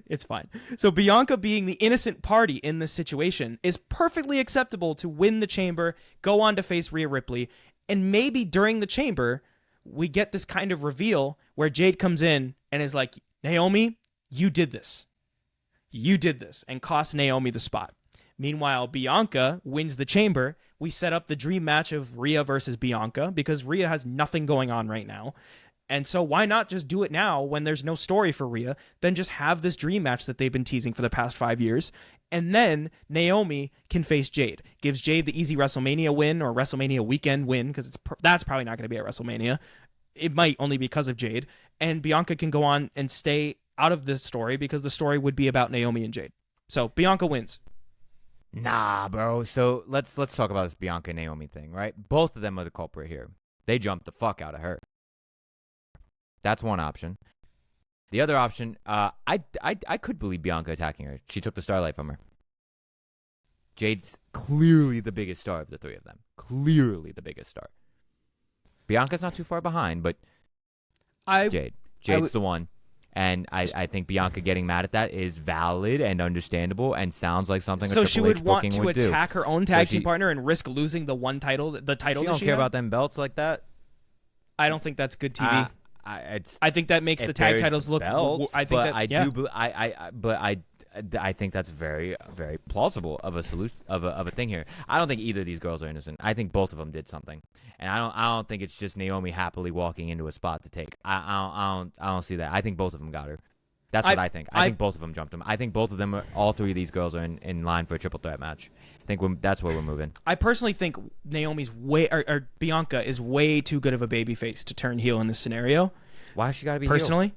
It's fine. So Bianca being the innocent party in this situation is perfectly acceptable to win the chamber, go on to face Rhea Ripley, and maybe during the chamber, we get this kind of reveal where Jade comes in and is like, Naomi, you did this. You did this, and cost Naomi the spot. Meanwhile, Bianca wins the chamber. We set up the dream match of Rhea versus Bianca because Rhea has nothing going on right now. And so why not just do it now when there's no story for Rhea? Then just have this dream match that they've been teasing for the past 5 years. And then Naomi can face Jade. Gives Jade the easy WrestleMania win or WrestleMania weekend win, because that's probably not going to be at WrestleMania. It might only because of Jade. And Bianca can go on and stay out of this story because the story would be about Naomi and Jade. So Bianca wins. Nah, bro. So let's talk about this Bianca and Naomi thing, right? Both of them are the culprit here. They jumped the fuck out of her. That's one option. The other option, I could believe Bianca attacking her. She took the Starlight from her. Jade's clearly the biggest star of the three of them. Clearly the biggest star. Bianca's not too far behind, but Jade's the one. And I think Bianca getting mad at that is valid and understandable and sounds like something a Triple H booking would do. So she would want to attack her own tag team partner and risk losing the one title, the title she that don't care about them belts like that. I don't think that's good TV. I think that makes the tag titles look. Belts, I think I think that's very, very plausible of a solution of a thing here. I don't think either of these girls are innocent. I think both of them did something, and I don't think it's just Naomi happily walking into a spot to take. I don't see that. I think both of them got her. That's what I think. I think both of them jumped them. I think both of them, all three of these girls are in line for a triple threat match. I think that's where we're moving. I personally think Naomi's or Bianca is way too good of a babyface to turn heel in this scenario. Why has she got to be personally? Heel?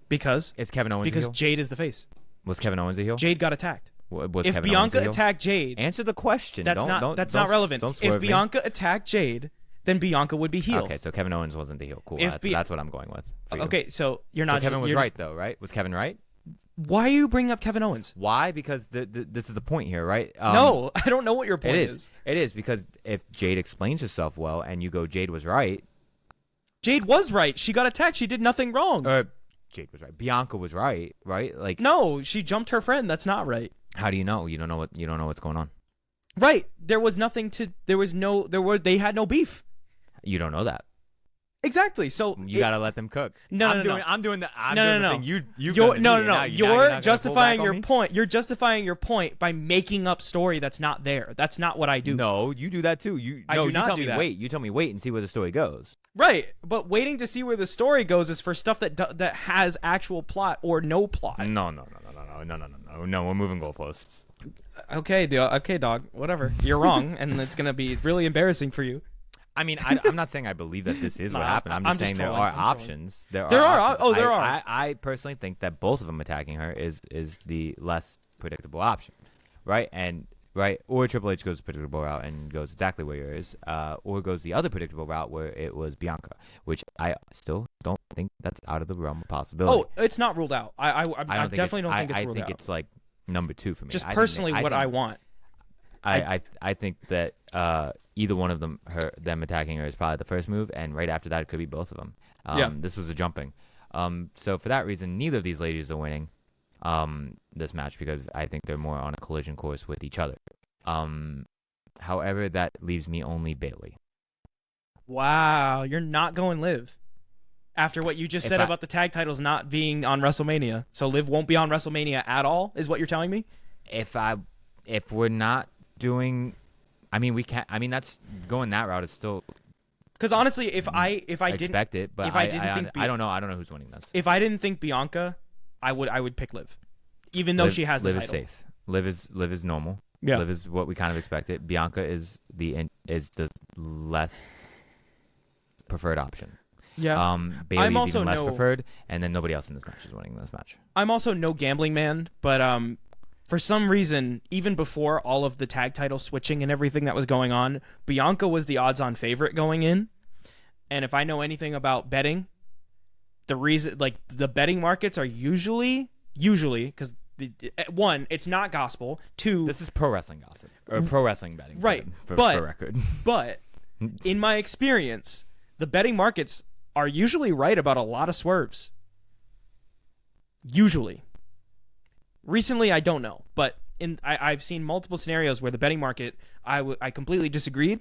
Because it's Kevin Owens. Because a heel? Jade is the face. Was Kevin Owens a heel? Jade got attacked. Was if Kevin Bianca Owens a heel? attacked Jade, answer the question. That's not relevant. If Bianca attacked Jade, then Bianca would be heel. Okay, so Kevin Owens wasn't the heel. Cool. That's what I'm going with. Okay, so you're not. So Kevin was right though, right? Was Kevin right? Why are you bringing up Kevin Owens? Why? Because this is the point here, right? No, I don't know what your point is. It is because if Jade explains herself well and you go, Jade was right. Jade was right. She got attacked. She did nothing wrong. Jade was right. Bianca was right, right? Like no, she jumped her friend. That's not right. How do you know? You don't know what's going on. Right. There was nothing to. They had no beef. You don't know that. Exactly. So You gotta let them cook. No, I'm no, doing, no. I'm doing the No. thing. You've You're, done to no, me, no, and no. now You're not justifying gonna your pull back on me? point. You're justifying your point by making up story that's not there. That's not what I do. No, you do that too. I do not tell do me that. wait. You tell me wait and see where the story goes. Right. But waiting to see where the story goes is for stuff that has actual plot or no plot. No. We're moving goalposts. Okay, dog. Whatever. You're wrong, and it's gonna be really embarrassing for you. I mean, I'm not saying I believe that this is what Nah, happened. I'm I'm just just saying there trolling. are I'm trolling. options. There There are. are. Options. Oh, there are. I personally think that both of them attacking her is the less predictable option, right? Or Triple H goes the predictable route and goes exactly where yours, or goes the other predictable route where it was Bianca, which I still don't think that's out of the realm of possibility. Oh, it's not ruled out. I definitely don't think it's I ruled think out. it's like number 2 for me. Just personally what I want. I think that either one of them attacking her is probably the first move, and right after that it could be both of them. This was a jumping. So for that reason, neither of these ladies are winning this match because I think they're more on a collision course with each other. However, that leaves me only Bayley. Wow, you're not going Liv. After what you just said about the tag titles not being on WrestleMania. So Liv won't be on WrestleMania at all, is what you're telling me? If we're not doing, I mean, we can't. I mean, that's going that route is still. Because honestly, if I didn't expect it, but I don't know. I don't know who's winning this. If I didn't think Bianca, I would pick Liv, even though she has the Liv title. is safe. Liv is normal. Yeah. Liv is what we kind of expected. Bianca is the less preferred option. Yeah. Bayley's also even less no- preferred, and then nobody else in this match is winning this match. I'm also no gambling man, but for some reason, even before all of the tag title switching and everything that was going on, Bianca was the odds-on favorite going in. And if I know anything about betting, the reason, like, the betting markets are usually because one, it's not gospel. Two, This is pro wrestling gossip or pro wrestling betting, right? For record. But in my experience, the betting markets are usually right about a lot of swerves. Usually. Recently, I don't know, but I've seen multiple scenarios where the betting market, I completely disagreed,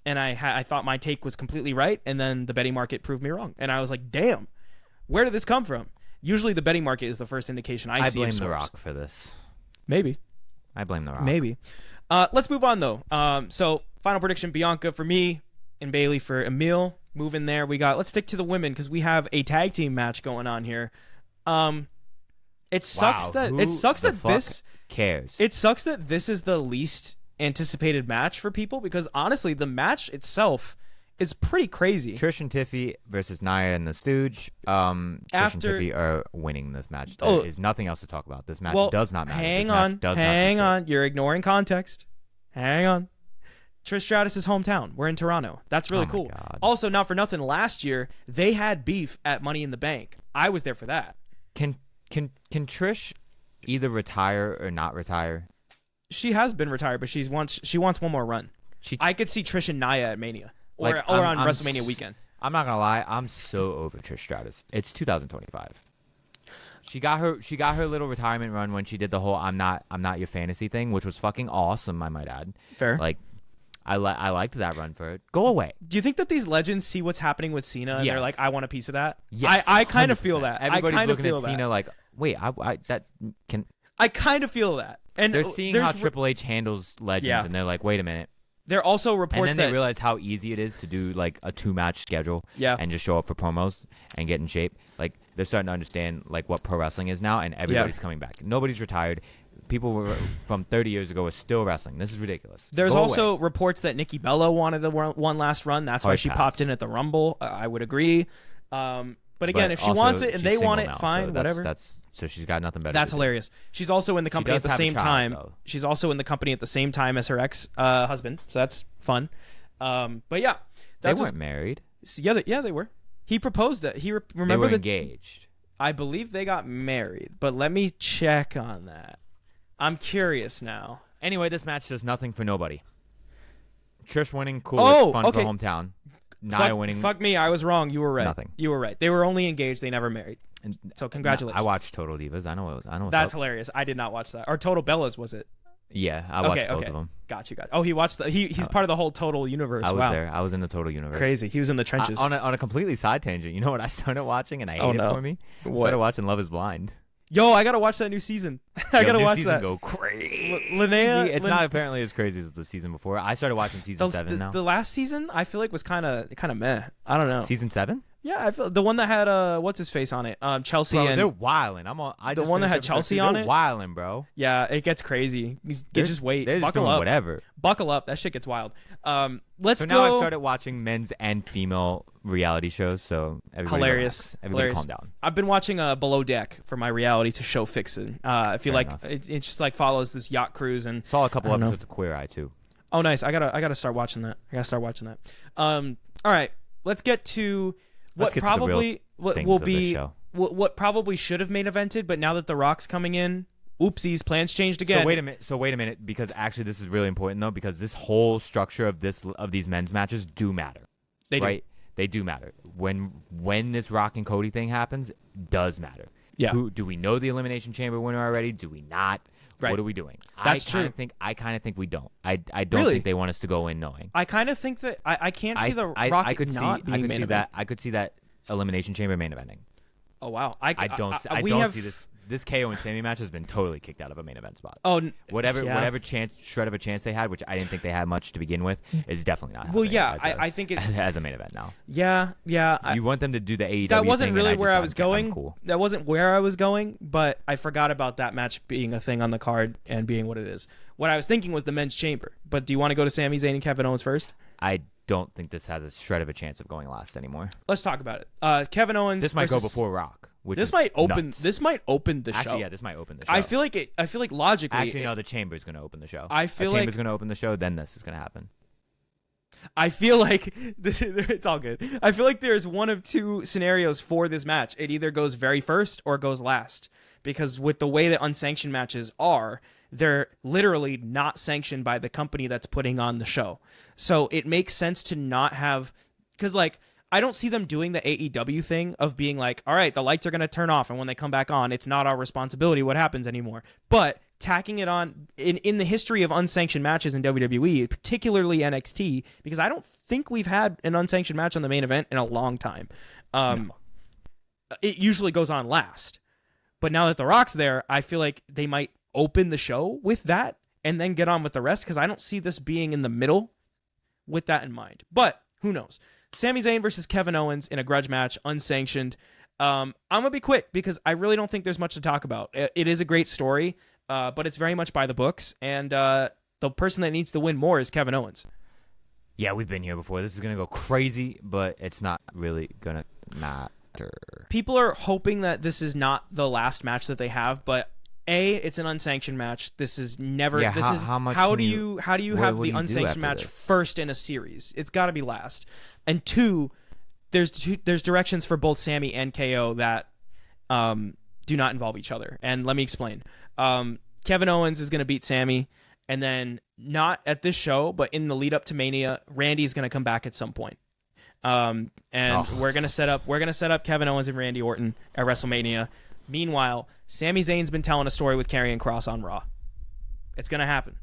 and I thought my take was completely right, and then the betting market proved me wrong, and I was like, damn, where did this come from? Usually, the betting market is the first indication I see. I blame of The swerves. Rock for this. Maybe. I blame The Rock. Maybe. Let's move on, though. So, final prediction, Bianca for me and Bayley for Emil. Moving there, let's stick to the women because we have a tag team match going on here. It sucks that this cares. It sucks that this is the least anticipated match for people because honestly, the match itself is pretty crazy. Trish and Tiffy versus Nia and the Stooge. Trish and Tiffy are winning this match. There is nothing else to talk about. This match does not matter. Hang on. You're ignoring context. Hang on. Trish Stratus' hometown. We're in Toronto. That's really cool. God. Also, not for nothing, last year they had beef at Money in the Bank. I was there for that. Can Trish either retire or not retire? She has been retired, but she wants one more run. I could see Trish and Nia at Mania or on WrestleMania weekend. I'm not gonna lie, I'm so over Trish Stratus. It's 2025. She got her little retirement run when she did the whole I'm not your fantasy thing, which was fucking awesome, I might add. Fair. Like I liked that run for it. Go away. Do you think that these legends see what's happening with Cena and they're like, I want a piece of that? Yes, I kind of 100%. feel that. Everybody's looking at that. Cena like, wait, I kind of feel that. And they're seeing how Triple H handles legends, and they're like, wait a minute. There are also reports and then they realize how easy it is to do like a 2-match schedule, and just show up for promos and get in shape. Like they're starting to understand like what pro wrestling is now, and everybody's coming back. Nobody's retired. People from 30 years ago are still wrestling. This is ridiculous. There's also reports that Nikki Bella wanted one last run. That's why she popped in at the Rumble. I would agree. But again, if she wants it and they want it, now, fine, so whatever. So she's got nothing better. That's hilarious. She's also in the company at the same time. Though. She's also in the company at the same time as her ex husband. So that's fun. But yeah, they weren't married. Yeah, they were. He proposed it. They were engaged. I believe they got married, but let me check on that. I'm curious now. Anyway, this match does nothing for nobody. Trish winning, cool. It's fun for hometown. Nia winning. Fuck me, I was wrong. You were right. Nothing. You were right. They were only engaged. They never married. So congratulations. I watched Total Divas. I know. That's hilarious. I did not watch that. Or Total Bellas, was it? Yeah, I watched Okay, both okay. of them. Got you. Oh, he watched he's part of the whole Total universe. I was Wow. there. I was in the Total universe. Crazy. He was in the trenches. On a completely side tangent. You know what I started watching and I hate it for me? I What? started watching Love Is Blind. Yo, I gotta watch that new season. I Yo, gotta new watch season that. Go crazy. Linnea, It's not apparently as crazy as the season before. I started watching season 7 now. The last season, I feel like was kind of meh. I don't know. Season 7? Yeah, I feel the one that had what's his face on it, Chelsea Bro, and they're wilding. the one that had Chelsea on it. They're wilding, bro. Yeah, it gets crazy. Just wait. They're just Buckle doing up. whatever. Buckle up. That shit gets wild. Let's So go. now I've started watching men's and female reality shows. So everybody Hilarious. relax. Everybody Hilarious. calm down. I've been watching Below Deck for my reality to show fixin'. I feel Fair like enough. it just like follows this yacht cruise and Saw a couple I don't know. episodes of Queer Eye too. oh nice. I gotta start watching that. All right, let's get to what Let's get to the real probably what things will of this be show. what probably should have main evented, but now that The Rock's coming in, oopsies, plans changed again. So wait a minute, because actually this is really important though, because this whole structure of these men's matches do matter. They do. Right? They do matter. When this Rock and Cody thing happens, does matter. Yeah. Do we know the Elimination Chamber winner already? Do we not? Right. What are we doing? That's true. I kind of think we don't. I don't Really? think they want us to go in knowing. I kind of think that I can't see The Rock not being main event. I could see that Elimination Chamber main eventing. Oh wow, I don't see this. This KO and Sammy match has been totally kicked out of a main event spot. Oh, whatever yeah. shred of a chance they had, which I didn't think they had much to begin with, is definitely not. Well, happening yeah, I think it. as a main event now. Yeah. You want them to do the AEW That wasn't thing, really and where I I'm was just- I'm going. cool. That wasn't where I was going, but I forgot about that match being a thing on the card and being what it is. What I was thinking was the men's chamber. But do you want to go to Sami Zayn and Kevin Owens first? I don't think this has a shred of a chance of going last anymore. Let's talk about it. Kevin Owens. This might go versus- before Rock. Which This is might open. nuts. This might open the show. Actually, yeah, this might open the show. I feel like logically. Actually, no, the Chamber's going to open the show. I feel the like Chamber's going to open the show, then this is going to happen. I feel like it's all good. I feel like there's one of two scenarios for this match. It either goes very first or goes last. Because with the way that unsanctioned matches are, they're literally not sanctioned by the company that's putting on the show. So it makes sense to not have, because like I don't see them doing the AEW thing of being like, all right, the lights are going to turn off, and when they come back on, it's not our responsibility what happens anymore. But tacking it on in the history of unsanctioned matches in WWE, particularly NXT, because I don't think we've had an unsanctioned match on the main event in a long time. No. It usually goes on last. But now that The Rock's there, I feel like they might open the show with that and then get on with the rest, because I don't see this being in the middle with that in mind. But who knows? Sami Zayn versus Kevin Owens in a grudge match, unsanctioned. I'm going to be quick because I really don't think there's much to talk about. It is a great story, but it's very much by the books. And the person that needs to win more is Kevin Owens. Yeah, we've been here before. This is going to go crazy, but it's not really going to matter. People are hoping that this is not the last match that they have, but it's an unsanctioned match. This is never. Yeah, this is how do you have the do unsanctioned match this? first in a series? It's got to be last. And two, there's directions for both Sammy and KO that do not involve each other. And let me explain. Kevin Owens is going to beat Sammy, and then not at this show, but in the lead up to Mania, Randy's going to come back at some point. We're gonna set up Kevin Owens and Randy Orton at WrestleMania. Meanwhile, Sami Zayn's been telling a story with Karrion Kross on Raw. It's gonna happen.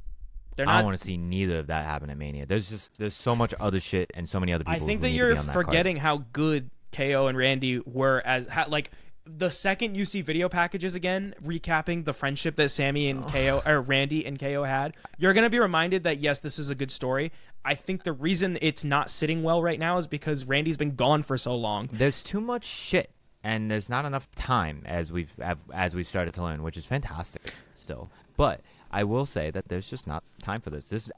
I don't want to see neither of that happen at Mania. There's so much other shit and so many other people. I think who that need you're to be on that forgetting how good KO and Randy were like the second you see video packages again recapping the friendship that Sammy and KO or Randy and KO had, you're going to be reminded that yes, this is a good story. I think the reason it's not sitting well right now is because Randy's been gone for so long. There's too much shit and there's not enough time as we've started to learn, which is fantastic still. But I will say that there's just not time for this. This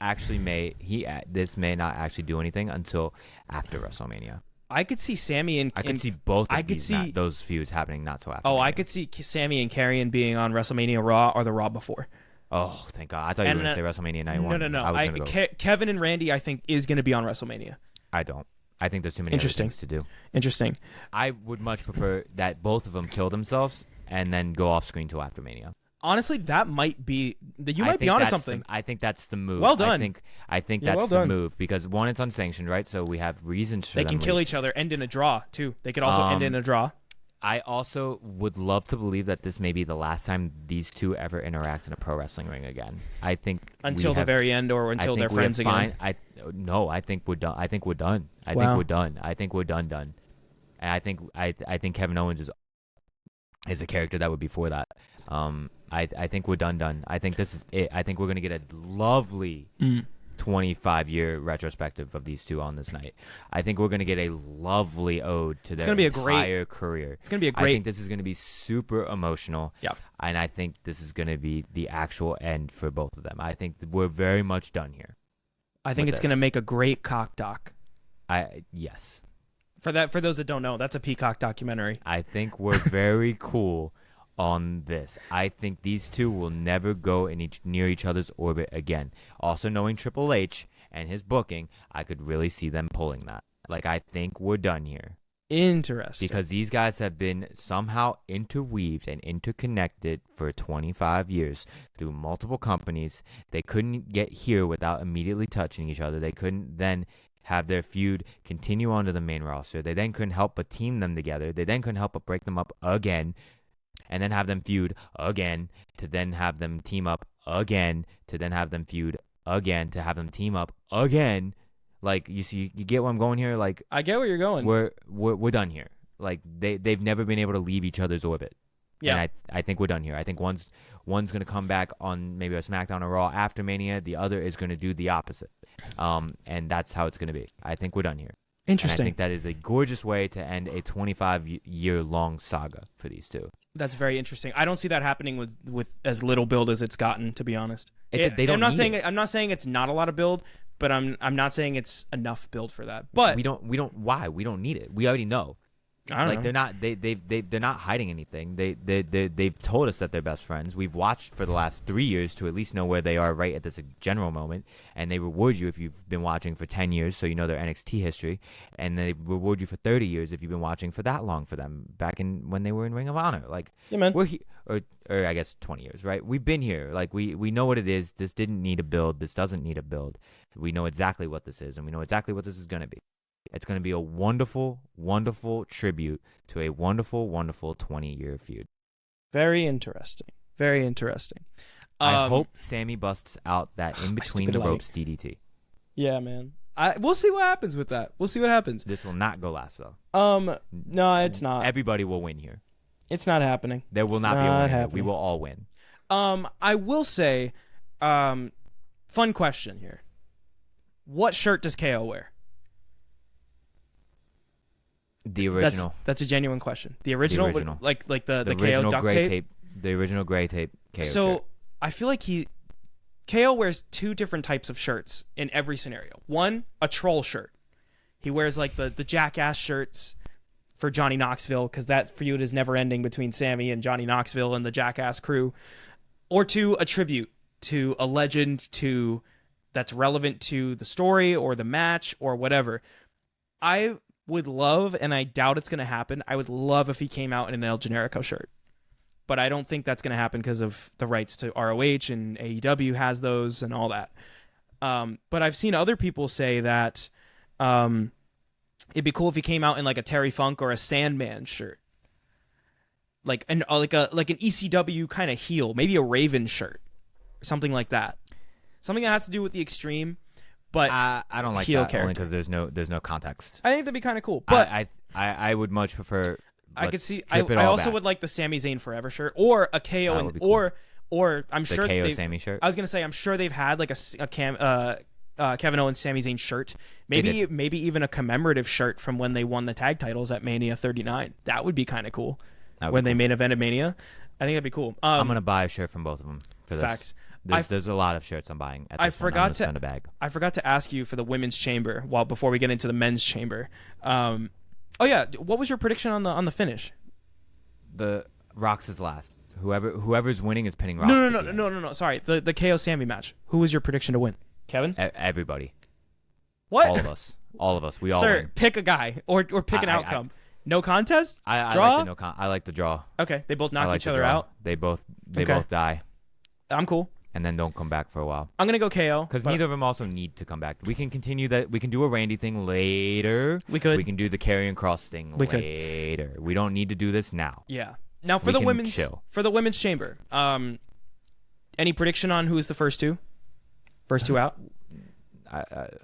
may not actually do anything until after WrestleMania. I could see Sammy and I could see both. I could see those feuds happening not so after. Oh, Mania. I could see Sammy and Karrion being on WrestleMania Raw or the Raw before. Oh, thank God! I thought you were going to say WrestleMania 91. No. Kevin and Randy, I think, is going to be on WrestleMania. I don't. I think there's too many other things to do. Interesting. I would much prefer that both of them kill themselves and then go off screen till after Mania. Honestly, that might be. You might be onto something. I think that's the move. Well done. I think that's the move because one, it's unsanctioned, right? So we have reasons for They them can kill each other, end in a draw too. They could also end in a draw. I also would love to believe that this may be the last time these two ever interact in a pro wrestling ring again. I think until the very end, or until they're friends again. I think we're done. I think we're done. I Wow. think we're done. I think we're done. And I think Kevin Owens is a character that would be for that. I think we're done. I think this is it. I think we're gonna get a lovely 25-year retrospective of these two on this night. I think we're going to get a lovely ode to their entire career. It's going to be a great... I think this is going to be super emotional. Yeah. And I think this is going to be the actual end for both of them. I think we're very much done here. I think it's going to make a great cock doc. Yes. For those that don't know, that's a Peacock documentary. I think we're very cool on this. I think these two will never go near each other's orbit again. Also, knowing Triple H and his booking, I could really see them pulling that. Like, I think we're done here. Interesting. Because these guys have been somehow interweaved and interconnected for 25 years through multiple companies. They couldn't get here without immediately touching each other. They couldn't then have their feud continue onto the main roster. They then couldn't help but team them together. They then couldn't help but break them up again, and then have them feud again, to then have them team up again, to then have them feud again, to have them team up again. Like, you see, you get where I'm going here? Like, I get where you're going. We're done here. Like, they've never been able to leave each other's orbit. Yeah. And I think we're done here. I think one's going to come back on maybe a SmackDown or Raw after Mania. The other is going to do the opposite. And that's how it's going to be. I think we're done here. Interesting. And I think that is a gorgeous way to end a 25-year-long saga for these two. That's very interesting. I don't see that happening with as little build as it's gotten, to be honest. I'm not saying it's not a lot of build, but I'm not saying it's enough build for that. But we don't need it. We already know. I don't know. They're not hiding anything. They've told us that they're best friends. We've watched for the last 3 years to at least know where they are right at this general moment, and they reward you if you've been watching for 10 years, so you know their NXT history, and they reward you for 30 years if you've been watching for that long for them back in when they were in Ring of Honor. Like, yeah, man. We're here, or I guess 20 years, right? We've been here. Like, we know what it is. This didn't need a build. This doesn't need a build. We know exactly what this is, and we know exactly what this is going to be. It's going to be a wonderful, wonderful tribute to a wonderful, wonderful 20-year feud. Very interesting. Very interesting. I hope Sammy busts out that in between the ropes DDT. Yeah, man. We'll see what happens with that. We'll see what happens. This will not go last, though. No, it's not. Everybody will win here. It's not happening. There will not be a winner. We will all win. I will say, fun question here. What shirt does KO wear? The original. That's a genuine question. The original. Like the original KO duct gray tape. The original gray tape KO So shirt. I feel like KO wears two different types of shirts in every scenario. One, a troll shirt. He wears like the Jackass shirts for Johnny Knoxville, because that feud is never ending between Sammy and Johnny Knoxville and the Jackass crew. Or two, a tribute to a legend that's relevant to the story or the match or whatever. I would love, and I doubt it's going to happen, I would love if he came out in an El Generico shirt. But I don't think that's going to happen because of the rights to ROH, and AEW has those and all that. But I've seen other people say that it'd be cool if he came out in like a Terry Funk or a Sandman shirt. Like an ECW kind of heel, maybe a Raven shirt, or something like that. Something that has to do with the Extreme. But I don't like heel that character. only because there's no context. I think that'd be kind of cool. But I would much prefer. I could see. I also would like the Sami Zayn Forever shirt or a KO cool. or I'm the sure KO Sami shirt. I was gonna say I'm sure they've had like Kevin Owens Sami Zayn shirt. Maybe even a commemorative shirt from when they won the tag titles at Mania 39. That would be kind of cool. When they main evented Mania, I think that'd be cool. I'm gonna buy a shirt from both of them for this. Facts. There's a lot of shirts I'm buying. I forgot to ask you for the women's chamber before we get into the men's chamber. Oh yeah, what was your prediction on the finish? The Rox is last. Whoever's winning is pinning Rox. No. Sorry, the KO Sammy match. Who was your prediction to win? Kevin? Everybody. What? All of us. We all Sir, win. pick a guy or pick an outcome. No contest? Draw? I like the draw. Okay, they both knock each other out. They both die. I'm cool. and then don't come back for a while. I'm gonna go KO Because neither of them also need to come back. We can continue that. We can do a Randy thing later. We could. We can do the Karrion Kross thing later. We don't need to do this now. Yeah. Now for We the can women's chill. for the women's chamber. Any prediction on who's the first two? First two out?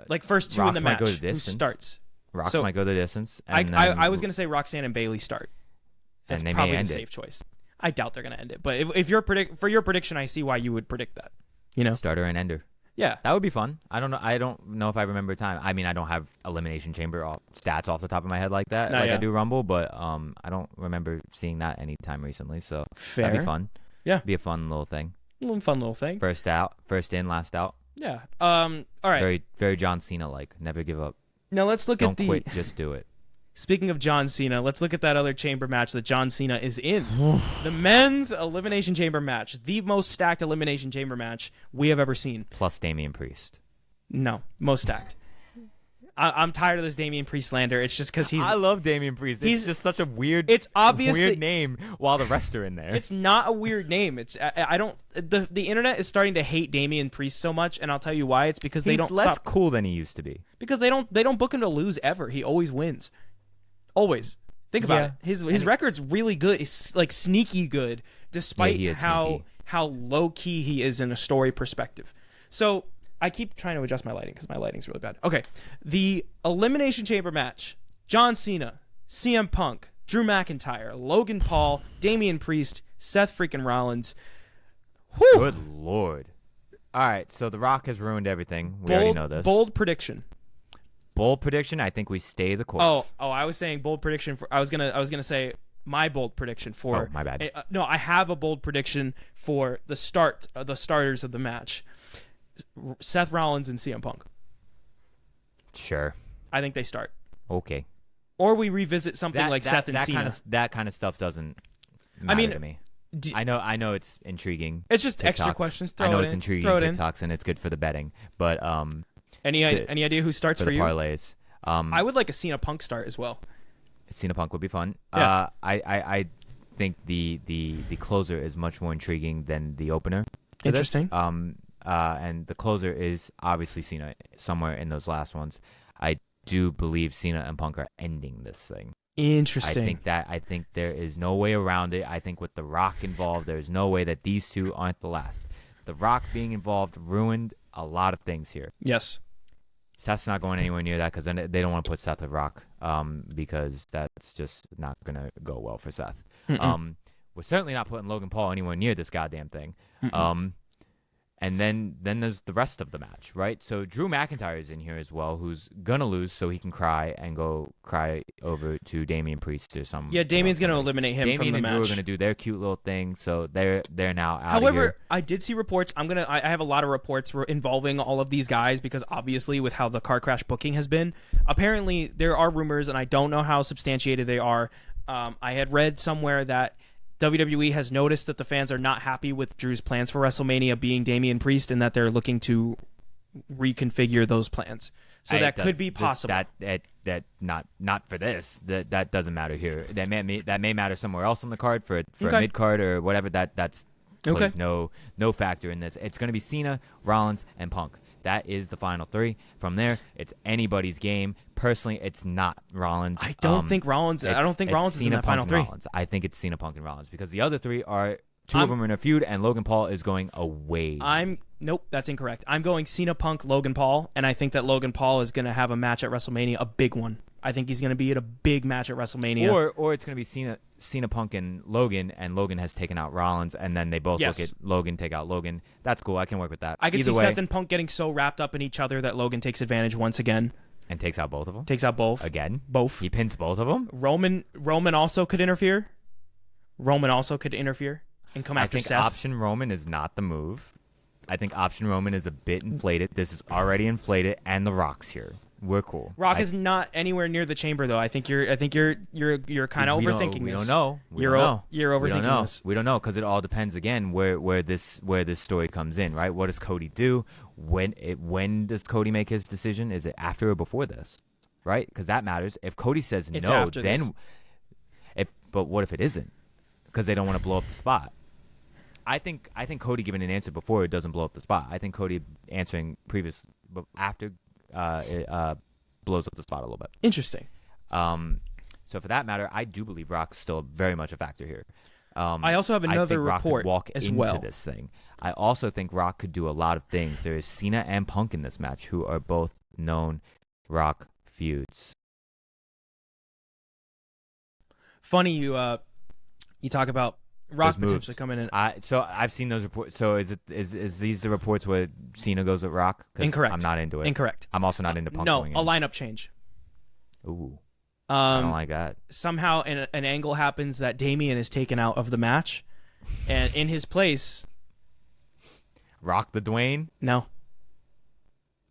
Like first two in Rox the might match. go the Who distance. starts? Rox So, might go the distance. I And then, was gonna say Roxanne and Bailey start. That's and they probably may the end safe it. choice. I doubt they're gonna end it. But if you're for your prediction, I see why you would predict that. You know? Starter and ender. Yeah. That would be fun. I don't know if I remember time. I mean, I don't have Elimination Chamber stats off the top of my head like that, No, like yeah. I do Rumble, but I don't remember seeing that anytime recently. So Fair. that'd be fun. Yeah. Be a fun little thing. Fun little thing. First out, first in, last out. Yeah. All right. Very, very John Cena like. Never give up. Now let's look Don't at the. quit. Just do it. Speaking of John Cena, let's look at that other chamber match that John Cena is in. The men's Elimination Chamber match, the most stacked Elimination Chamber match we have ever seen. Plus Damian Priest. No, most stacked. I'm tired of this Damian Priest slander. It's just because he's. I love Damian Priest. It's just such a weird. It's obviously weird name while the rest are in there. It's not a weird name. It's I don't. The internet is starting to hate Damian Priest so much, and I'll tell you why. It's because they He's don't less stop. cool than he used to be. Because they don't book him to lose ever. He always wins. Always. Think about it. His record's really good. It's like sneaky good, despite he is how sneaky. low key he is in a story perspective. So I keep trying to adjust my lighting because my lighting's really bad. Okay, the Elimination Chamber match: John Cena, CM Punk, Drew McIntyre, Logan Paul, Damian Priest, Seth freaking Rollins. Whew. Good lord. All right, so The Rock has ruined everything. We already know this. Bold prediction. Bold prediction. I think we stay the course. Oh, I was saying bold prediction for. I was gonna say my bold prediction for. Oh, my bad. No, I have a bold prediction for the starters of the match. Seth Rollins and CM Punk. Sure. I think they start. Okay. Or we revisit something like Seth and Cena. That kind of stuff doesn't matter to me. I know it's intriguing. It's just TikToks. extra questions. I know it's in. intriguing Throw it in. TikToks and it's good for the betting, but Any idea who starts for for the you? parlays. I would like a Cena Punk start as well. Cena Punk would be fun. Yeah. I think the closer is much more intriguing than the opener. to this. Interesting. And the closer is obviously Cena somewhere in those last ones. I do believe Cena and Punk are ending this thing. Interesting. I think there is no way around it. I think with The Rock involved, there's no way that these two aren't the last. The Rock being involved ruined a lot of things here. Yes. Seth's not going anywhere near that because then they don't want to put Seth with Rock because that's just not going to go well for Seth. We're certainly not putting Logan Paul anywhere near this goddamn thing. And then there's the rest of the match, right? So Drew McIntyre is in here as well, who's going to lose so he can cry and go cry over to Damian Priest or something. Yeah, Damian's going to eliminate him from the Damian and match. Drew are going to do their cute little thing, so they're now out However, of here. I did see reports. I have a lot of reports involving all of these guys because obviously with how the car crash booking has been, apparently there are rumors, and I don't know how substantiated they are. I had read somewhere that WWE has noticed that the fans are not happy with Drew's plans for WrestleMania being Damian Priest, and that they're looking to reconfigure those plans. So that could be possible. That not for this. That doesn't matter here. That may matter somewhere else on the card for a mid card or whatever. That's plays no factor in this. It's going to be Cena, Rollins, and Punk. That is the final three. From there, it's anybody's game. Personally, it's not Rollins. I don't think Rollins. I don't think Rollins is in Cena, that final Punk, three. and Rollins. I think it's Cena, Punk, and Rollins because the other three are two of them are in a feud, and Logan Paul is going away. Nope, that's incorrect. I'm going Cena, Punk, Logan Paul, and I think that Logan Paul is going to have a match at WrestleMania, a big one. I think he's going to be at a big match at WrestleMania. Or it's going to be Cena, Punk, and Logan has taken out Rollins, and then they both look at Logan, take out Logan. That's cool. I can work with that. I could see Seth and Punk getting so wrapped up in each other that Logan takes advantage once again. And takes out both of them? Takes out both. Again? Both. He pins both of them? Roman also could interfere. Roman also could interfere and come after Seth. I think Option Roman is not the move. I think Option Roman is a bit inflated. This is already inflated, and The Rock's here. We're cool. Rock is not anywhere near the chamber, though. I think you're kind of overthinking this. We don't know. You're overthinking this. We don't know because it all depends again where this story comes in, right? What does Cody do? When does Cody make his decision? Is it after or before this, right? Because that matters. If Cody says It's no, after then this. but what if it isn't? Because they don't want to blow up the spot. I think Cody giving an answer before it doesn't blow up the spot. I think Cody answering after it blows up the spot a little bit. Interesting. So for that matter, I do believe Rock's still very much a factor here. I also have another Rock could report walk as into well. this thing. I also think Rock could do a lot of things. There is Cena and Punk in this match, who are both known Rock feuds. Funny you talk about Rock Those moves. potentially coming in. So I've seen those reports. So is these the reports where Cena goes with Rock? 'Cause Incorrect. I'm not into it. Incorrect. I'm also not into Punk No, going in. a lineup change. Ooh, I don't like that. Somehow an angle happens that Damian is taken out of the match, and in his place, Rock the Dwayne. no. Do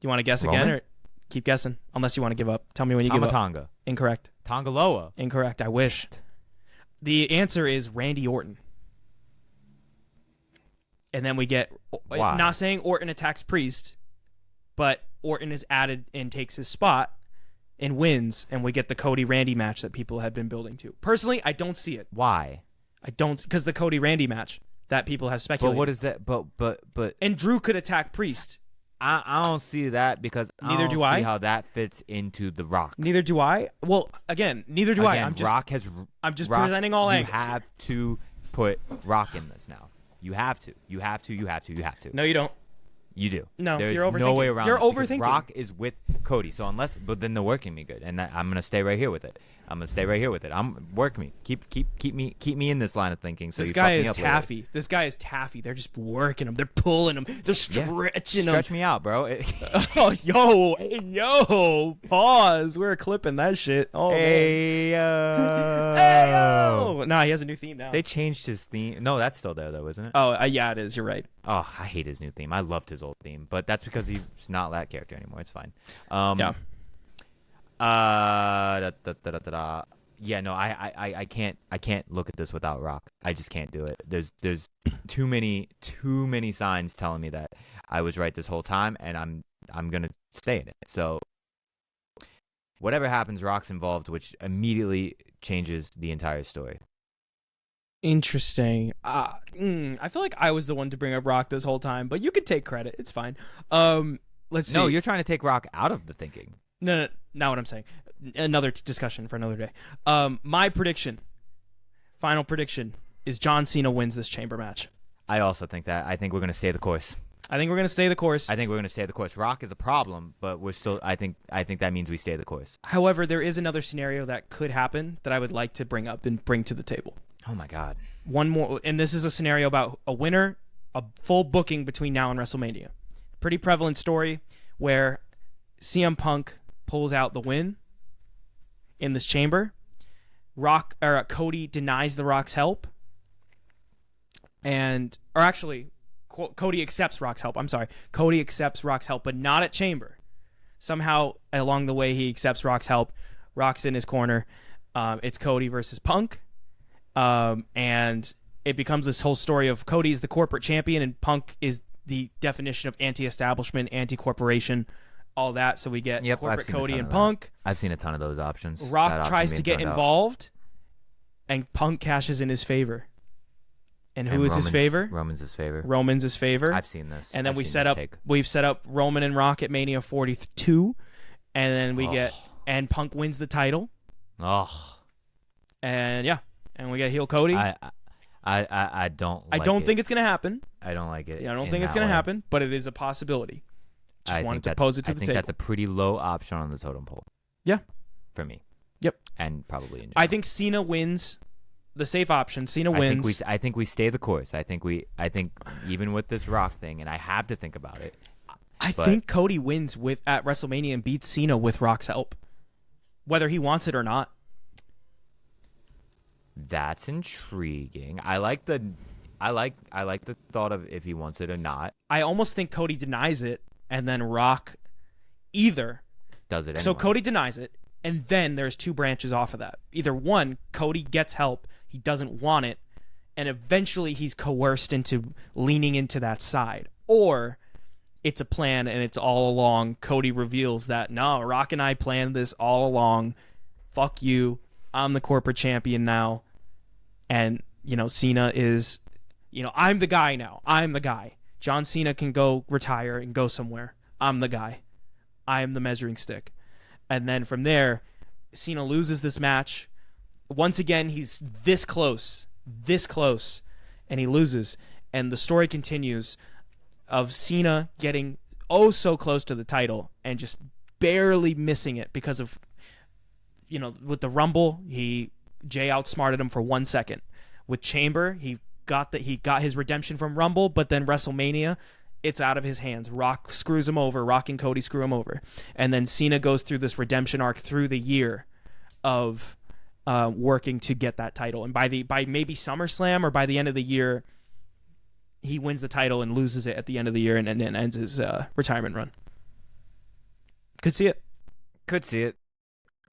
you want to guess Roman? again or keep guessing? Unless you want to give up. Tell me when you give up. Tonga. Incorrect. Tongaloa. Incorrect. I wish. The answer is Randy Orton. And then we get, Why? not saying Orton attacks Priest, but Orton is added and takes his spot and wins, and we get the Cody Randy match that people have been building to. Personally, I don't see it. Why? I don't, because the Cody Randy match that people have speculated. But what is that? But And Drew could attack Priest. I don't see that because Neither I don't do I. see how that fits into the Rock. Neither do I. Well, again, neither do I. Again, I'm just Rock, presenting all angles. You have to put Rock in this now. You have to. You have to. No, you don't. You do. No, There's you're overthinking. no way around You're this because overthinking. Rock is with Cody, so but then they're working me good, and I'm gonna stay right here with it. Work me. Keep me in this line of thinking. So This you guy fuck me is up later. taffy. This guy is taffy. They're just working him. They're pulling him. They're stretching him. Stretch me out, bro. Oh, yo, pause. We're clipping that shit. Oh, man. Hey, Hey-yo. Nah, he has a new theme now. They changed his theme. No, that's still there though, isn't it? Oh, yeah, it is. You're right. Oh, I hate his new theme. I loved his old theme, but that's because he's not that character anymore. It's fine. Yeah. Yeah, no, I can't look at this without Rock. I just can't do it. There's too many signs telling me that I was right this whole time, and I'm gonna stay in it. So whatever happens, Rock's involved, which immediately changes the entire story. Interesting. I feel like I was the one to bring up Rock this whole time, but you could take credit. It's fine. Let's see. No, you're trying to take Rock out of the thinking. No, not what I'm saying. Another discussion for another day. My prediction, final prediction, is John Cena wins this chamber match. I also think that. I think we're gonna stay the course. I think we're going to stay the course. Rock is a problem, but we're still. I think that means we stay the course. However, there is another scenario that could happen that I would like to bring up and bring to the table. Oh my God. One more, and this is a scenario about a winner, a full booking between now and WrestleMania. Pretty prevalent story where CM Punk pulls out the win in this chamber. Cody denies the Rock's help, Cody accepts Rock's help. I'm sorry. Cody accepts Rock's help, but not at chamber. Somehow along the way he accepts Rock's help. Rock's in his corner. It's Cody versus Punk. And it becomes this whole story of Cody's the corporate champion and Punk is the definition of anti-establishment, anti-corporation, all that. So we get corporate Cody and Punk. I've seen a ton of those options. Rock tries to get involved, and Punk cashes in his favor. And who is his favor? Roman's his favor. Roman's his favor. I've seen this. And then we've set up Roman and Rock at Mania 42, and then and Punk wins the title. Oh. And yeah. And we get heel Cody. I don't like I don't it. think it's going to happen. I don't like it. Yeah, I don't think it's going to happen, but it is a possibility. Just wanted to pose it to the table. I think that's a pretty low option on the totem pole. Yeah. For me. Yep. And probably in general. I think Cena wins. The safe option. Cena wins. I think we stay the course. I think even with this Rock thing, and I have to think about it. I think Cody wins at WrestleMania and beats Cena with Rock's help, whether he wants it or not. That's intriguing. I like the thought of if he wants it or not. I almost think Cody denies it, and then Rock either does it anyway. So Cody denies it, and then there's two branches off of that. Either one, Cody gets help, he doesn't want it, and eventually he's coerced into leaning into that side. Or it's a plan and it's all along. Cody reveals that, no, Rock and I planned this all along. Fuck you. I'm the corporate champion now. And, Cena is I'm the guy now. I'm the guy. John Cena can go retire and go somewhere. I'm the guy. I am the measuring stick. And then from there, Cena loses this match. Once again, he's this close, and he loses. And the story continues of Cena getting so close to the title and just barely missing it because of, with the Rumble, Jay outsmarted him for 1 second. With Chamber, he got his redemption from Rumble, but then WrestleMania, it's out of his hands. Rock screws him over. Rock and Cody screw him over. And then Cena goes through this redemption arc through the year of working to get that title. And by maybe SummerSlam or by the end of the year, he wins the title and loses it at the end of the year and ends his retirement run. Could see it.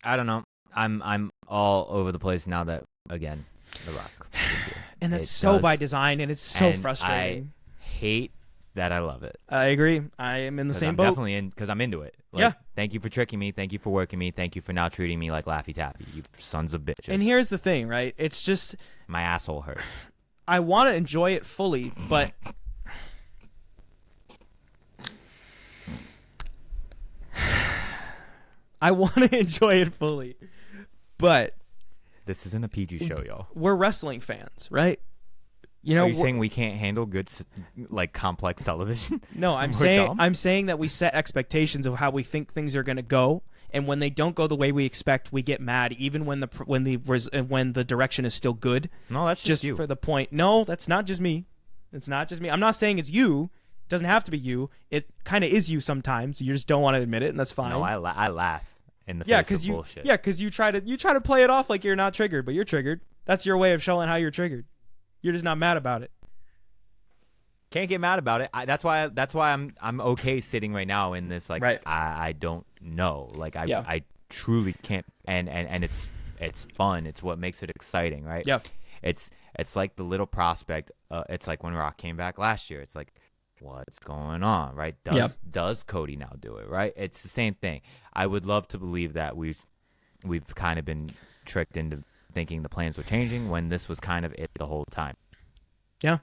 I don't know. I'm all over the place now that, again, The Rock is here. And that's by design, and it's so frustrating. I hate that I love it. I agree. I am in the same boat. I'm definitely in, because I'm into it. Yeah. Thank you for tricking me. Thank you for working me. Thank you for not treating me like Laffy Taffy, you sons of bitches. And here's the thing, right? It's just... my asshole hurts. I want to enjoy it fully, but... I want to enjoy it fully, but... this isn't a PG show, y'all. We're wrestling fans, right? Are you saying we can't handle good, complex television? No, I'm saying that we set expectations of how we think things are going to go, and when they don't go the way we expect, we get mad, even when the direction is still good. No, that's just you. For the point. No, that's not just me. It's not just me. I'm not saying it's you. It doesn't have to be you. It kind of is you sometimes. You just don't want to admit it, and that's fine. No, I laugh in the face of bullshit. Yeah, because you try to play it off like you're not triggered, but you're triggered. That's your way of showing how you're triggered. You're just not mad about it. Can't get mad about it. That's why I'm okay sitting right now in this right. I don't know. I truly can't, and it's fun. It's what makes it exciting, right? Yeah. It's like the little prospect. It's like when Rock came back last year. It's like, what's going on, right? Does Cody now do it, right? It's the same thing. I would love to believe that we've kind of been tricked into thinking the plans were changing when this was kind of it the whole time. Yeah.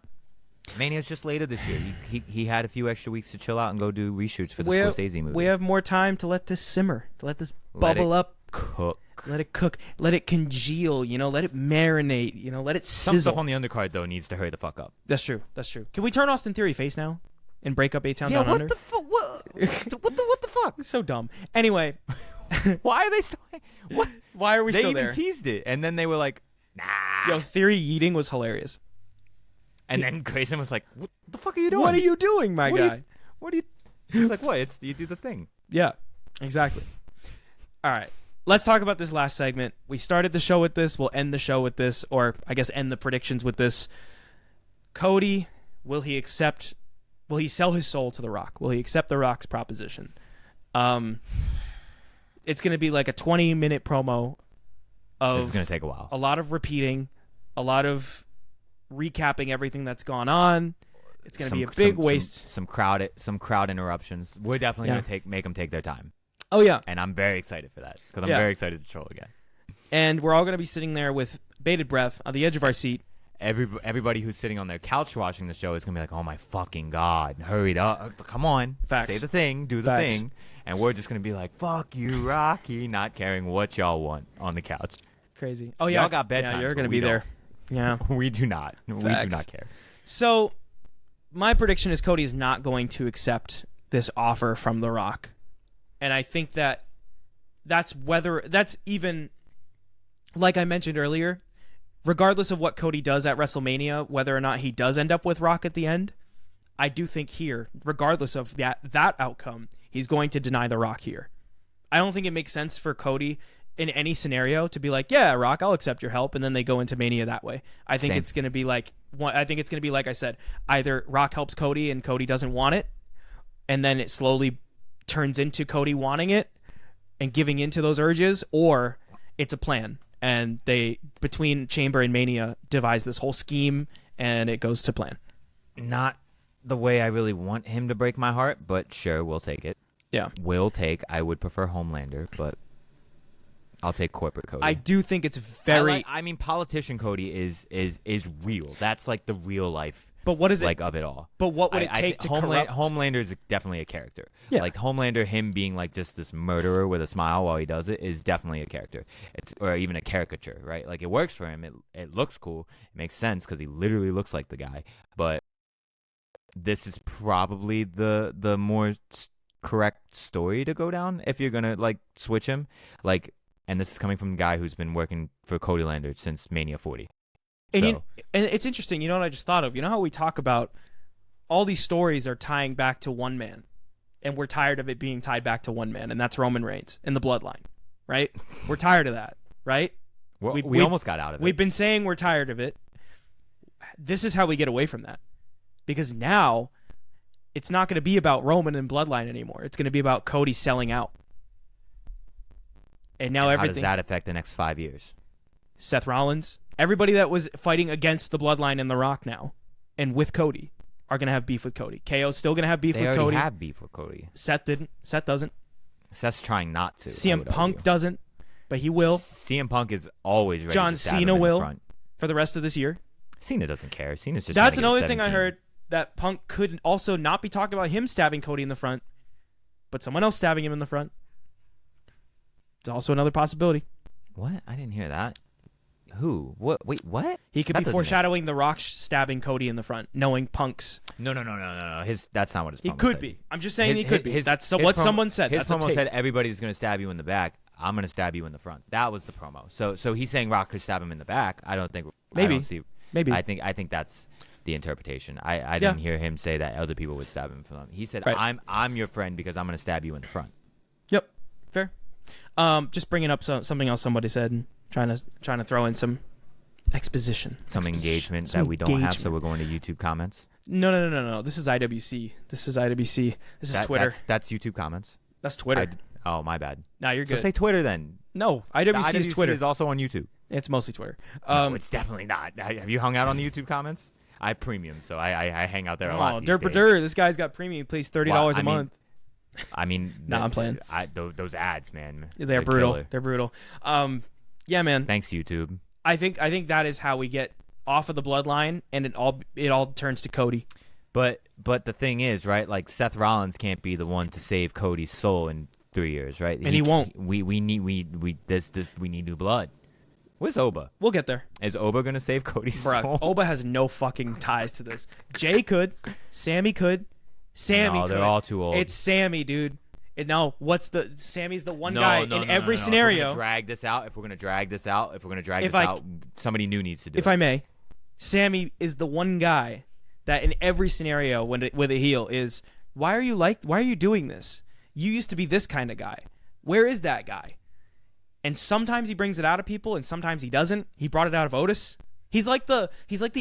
Mania's just later this year. He had a few extra weeks to chill out and go do reshoots for the Scorsese movie. We have more time to let this simmer, to let this bubble up. Cook. Let it cook. Let it congeal, let it marinate, let it sizzle. Some stuff on the undercard, though, needs to hurry the fuck up. That's true. Can we turn Austin Theory face now and break up A-Town Down Under? What the fuck? What the fuck? So dumb. Anyway. Why are they still... What? Why are we still there? They even teased it, and then they were like, nah. Yo, Theory eating was hilarious. And then Grayson was like, what the fuck are you doing? What are you doing, my guy? He was like, what? You do the thing. Yeah, exactly. All right. Let's talk about this last segment. We started the show with this. We'll end the show with this, or I guess end the predictions with this. Cody, will he sell his soul to The Rock? Will he accept The Rock's proposition? It's going to be like a 20-minute promo of... this is going to take a while. A lot of repeating, a lot of recapping everything that's gone on. It's going to be a big waste. Some crowd interruptions. We're definitely going to make them take their time. Oh, yeah. And I'm very excited for that because I'm very excited to troll again. And we're all going to be sitting there with bated breath on the edge of our seat. Everybody who's sitting on their couch watching the show is going to be like, oh, my fucking God. Hurry up. Come on. Facts. Say the thing. Do the thing. And we're just going to be like, fuck you, Rocky, not caring what y'all want on the couch. Crazy. Oh, yeah. Y'all got bedtime. Yeah, you're going to be there. Yeah. We do not. Facts. We do not care. So my prediction is Cody is not going to accept this offer from The Rock. And I think that's even, like I mentioned earlier, regardless of what Cody does at WrestleMania, whether or not he does end up with Rock at the end, I do think here, regardless of that outcome, he's going to deny The Rock here. I don't think it makes sense for Cody in any scenario to be like, yeah, Rock, I'll accept your help, and then they go into Mania that way. I think it's going to be like I said, either Rock helps Cody and Cody doesn't want it, and then it slowly turns into Cody wanting it and giving into those urges, or it's a plan. And they, between Chamber and Mania, devise this whole scheme, and it goes to plan. Not the way I really want him to break my heart, but sure, we'll take it. Yeah. I would prefer Homelander, but I'll take corporate Cody. I do think it's very... politician Cody is real. That's like the real life But what is it like of it all? But what would it take to corrupt? Homelander is definitely a character. Yeah. Like Homelander, him being like just this murderer with a smile while he does it is definitely a character. Or even a caricature, right? Like it works for him. It looks cool. It makes sense because he literally looks like the guy. But this is probably the more correct story to go down if you're gonna like switch him. Like, and this is coming from a guy who's been working for Cody Lander since Mania 40. And it's interesting. You know what I just thought of? You know how we talk about all these stories are tying back to one man, and we're tired of it being tied back to one man, and that's Roman Reigns in the bloodline, right? We're tired of that, right? We almost got out of it. We've been saying we're tired of it. This is how we get away from that, because now it's not going to be about Roman and bloodline anymore. It's going to be about Cody selling out. And now everything. How does that affect the next 5 years? Seth Rollins, everybody that was fighting against the bloodline and The Rock now, and with Cody, are going to have beef with Cody. KO's still going to have beef with Cody. They already have beef with Cody. Seth didn't. Seth doesn't. Seth's trying not to. CM Punk doesn't, but he will. CM Punk is always ready John to stab Cena him in will the front. for the rest of this year. Cena doesn't care. Cena's just That's trying to get another thing I 17. heard, that Punk could also not be talking about him stabbing Cody in the front, but someone else stabbing him in the front. It's also another possibility. What? I didn't hear that. Who? What? Wait, what? He could That be doesn't foreshadowing The Rock stabbing Cody in the front, knowing Punk's. No. That's not what his promo He could said. be. I'm just saying he could be. That's his what promo- someone said. His That's a promo tape. said everybody's going to stab you in the back. I'm going to stab you in the front. That was the promo. So he's saying Rock could stab him in the back. I don't think. Maybe. I don't see. Maybe. I think that's the interpretation. I didn't hear him say that other people would stab him in front. He said, Right. I'm your friend because I'm going to stab you in the front. Yep. Fair. Just bringing up something else somebody said and trying to throw in some exposition. Some engagement Some that we don't have, so engagement. we're going to YouTube comments. No. This is IWC. This is Twitter. That's YouTube comments. That's Twitter. Oh, my bad. Nah, you're So good. say Twitter then. No, The IWC is Twitter. is also on YouTube. It's mostly Twitter. No, it's definitely not. Have you hung out on the YouTube comments? I have premium, so I hang out there a lot. Oh, These days. This guy's got premium. He pays $30 a month. I mean, Nah, I'm playing. Those ads, man. They're brutal. killer. They're brutal. Yeah, man. Thanks, YouTube. I think that is how we get off of the bloodline, and it all turns to Cody. But the thing is, right? Like Seth Rollins can't be the one to save Cody's soul in 3 years, right? And he won't. We need new blood. Where's Oba? We'll get there. Is Oba gonna save Cody's Bruh, soul? Oba has no fucking ties to this. Jay could. Sammy could. Sammy No, could. they're all too old. It's Sammy, dude. Sammy's the one No, guy no, in no, every no, no. scenario. If we're gonna drag this out, somebody new needs to do If it. I may, Sammy is the one guy that in every scenario with a heel is, why are you doing this? You used to be this kind of guy. Where is that guy? And sometimes he brings it out of people, and sometimes he doesn't. He brought it out of Otis. He's like the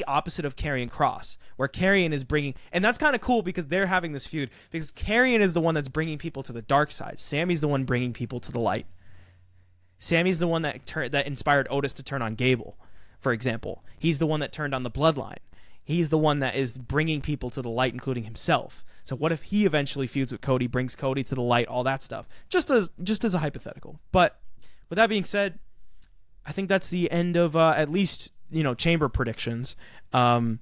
opposite of Karrion Kross, where Karrion is bringing, and that's kind of cool because they're having this feud because Karrion is the one that's bringing people to the dark side. Sammy's the one bringing people to the light. Sammy's the one that inspired Otis to turn on Gable, for example. He's the one that turned on the Bloodline. He's the one that is bringing people to the light, including himself. So what if he eventually feuds with Cody, brings Cody to the light, all that stuff? Just as a hypothetical. But with that being said, I think that's the end of at least chamber predictions. You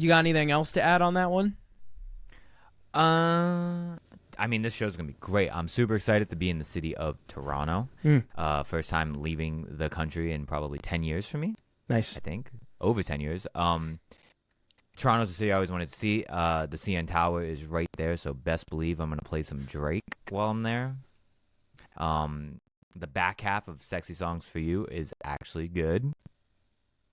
got anything else to add on that one? I mean, this show's gonna be great. I'm super excited to be in the city of Toronto. First time leaving the country in probably 10 years for me. Nice. I think over 10 years. Toronto's a city I always wanted to see. The CN Tower is right there, so best believe I'm gonna play some Drake while I'm there. The back half of Sexy Songs for You is actually good.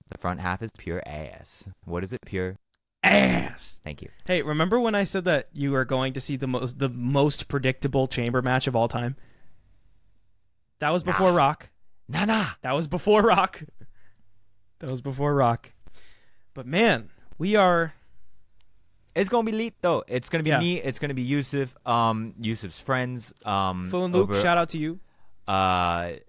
The front half is pure ass. What is it? Pure ass. Thank you. Hey, remember when I said that you are going to see the most predictable chamber match of all time? That was before Rock. Nah. That was before Rock. But man, we are. It's gonna be lit though. It's gonna be me. It's gonna be Yusuf. Yusuf's friends. Phil and Luke, shout out to you.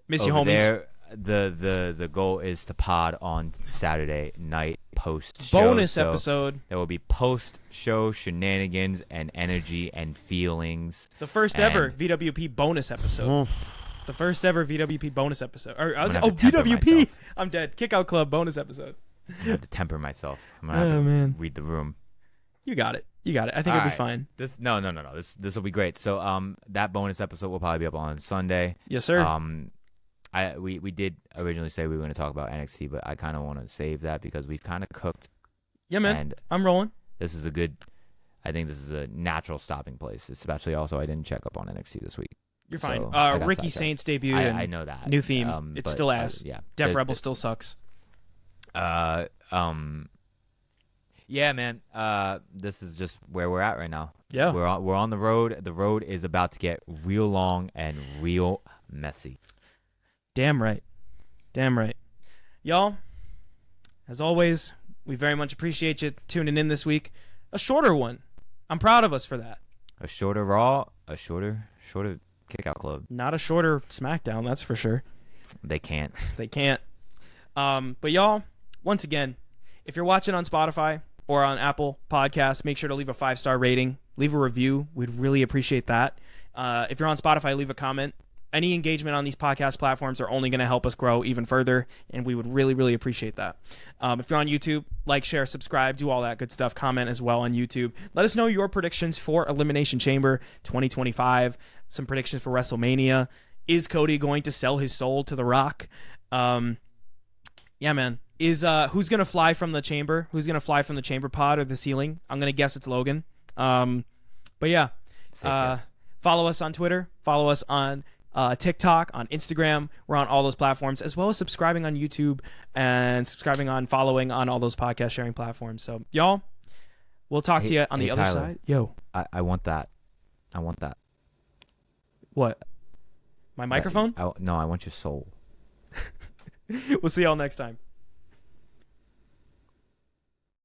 Miss you, homies. There, the goal is to pod on Saturday night post show. Bonus episode. There will be post show shenanigans and energy and feelings. The first ever VWP bonus episode. The first ever VWP bonus episode. VWP. I'm dead. Kickout Club bonus episode. gonna have to temper myself. I'm gonna have to read the room. You got it. I think it'll be fine. No. This will be great. So that bonus episode will probably be up on Sunday. Yes, sir. We did originally say we were going to talk about NXT, but I kind of want to save that because we've kind of cooked. Yeah, man. And I'm rolling. I think this is a natural stopping place, especially also I didn't check up on NXT this week. You're fine. So Ricky Saints debut. I know that. New theme. It's still ass. Yeah. Def Rebel still sucks. Yeah, man. This is just where we're at right now. Yeah. We're on the road. The road is about to get real long and real messy. Damn right. Y'all, as always, we very much appreciate you tuning in this week. A shorter one. I'm proud of us for that. A shorter Raw, a shorter Kickout Club. Not a shorter SmackDown, that's for sure. They can't. But y'all, once again, if you're watching on Spotify or on Apple Podcasts, make sure to leave a 5-star rating. Leave a review. We'd really appreciate that. If you're on Spotify, leave a comment. Any engagement on these podcast platforms are only going to help us grow even further, and we would really, really appreciate that. If you're on YouTube, like, share, subscribe, do all that good stuff. Comment as well on YouTube. Let us know your predictions for Elimination Chamber 2025. Some predictions for WrestleMania. Is Cody going to sell his soul to The Rock? Yeah, man. Who's going to fly from the chamber? Who's going to fly from the chamber pod or the ceiling? I'm going to guess it's Logan. But yeah. Follow us on Twitter. Follow us on TikTok, on Instagram. We're on all those platforms, as well as subscribing on YouTube and following on all those podcast sharing platforms. So, y'all, we'll talk to you on the other Tyler, side. Yo. I want that. What? My microphone? No, I want your soul. We'll see y'all next time.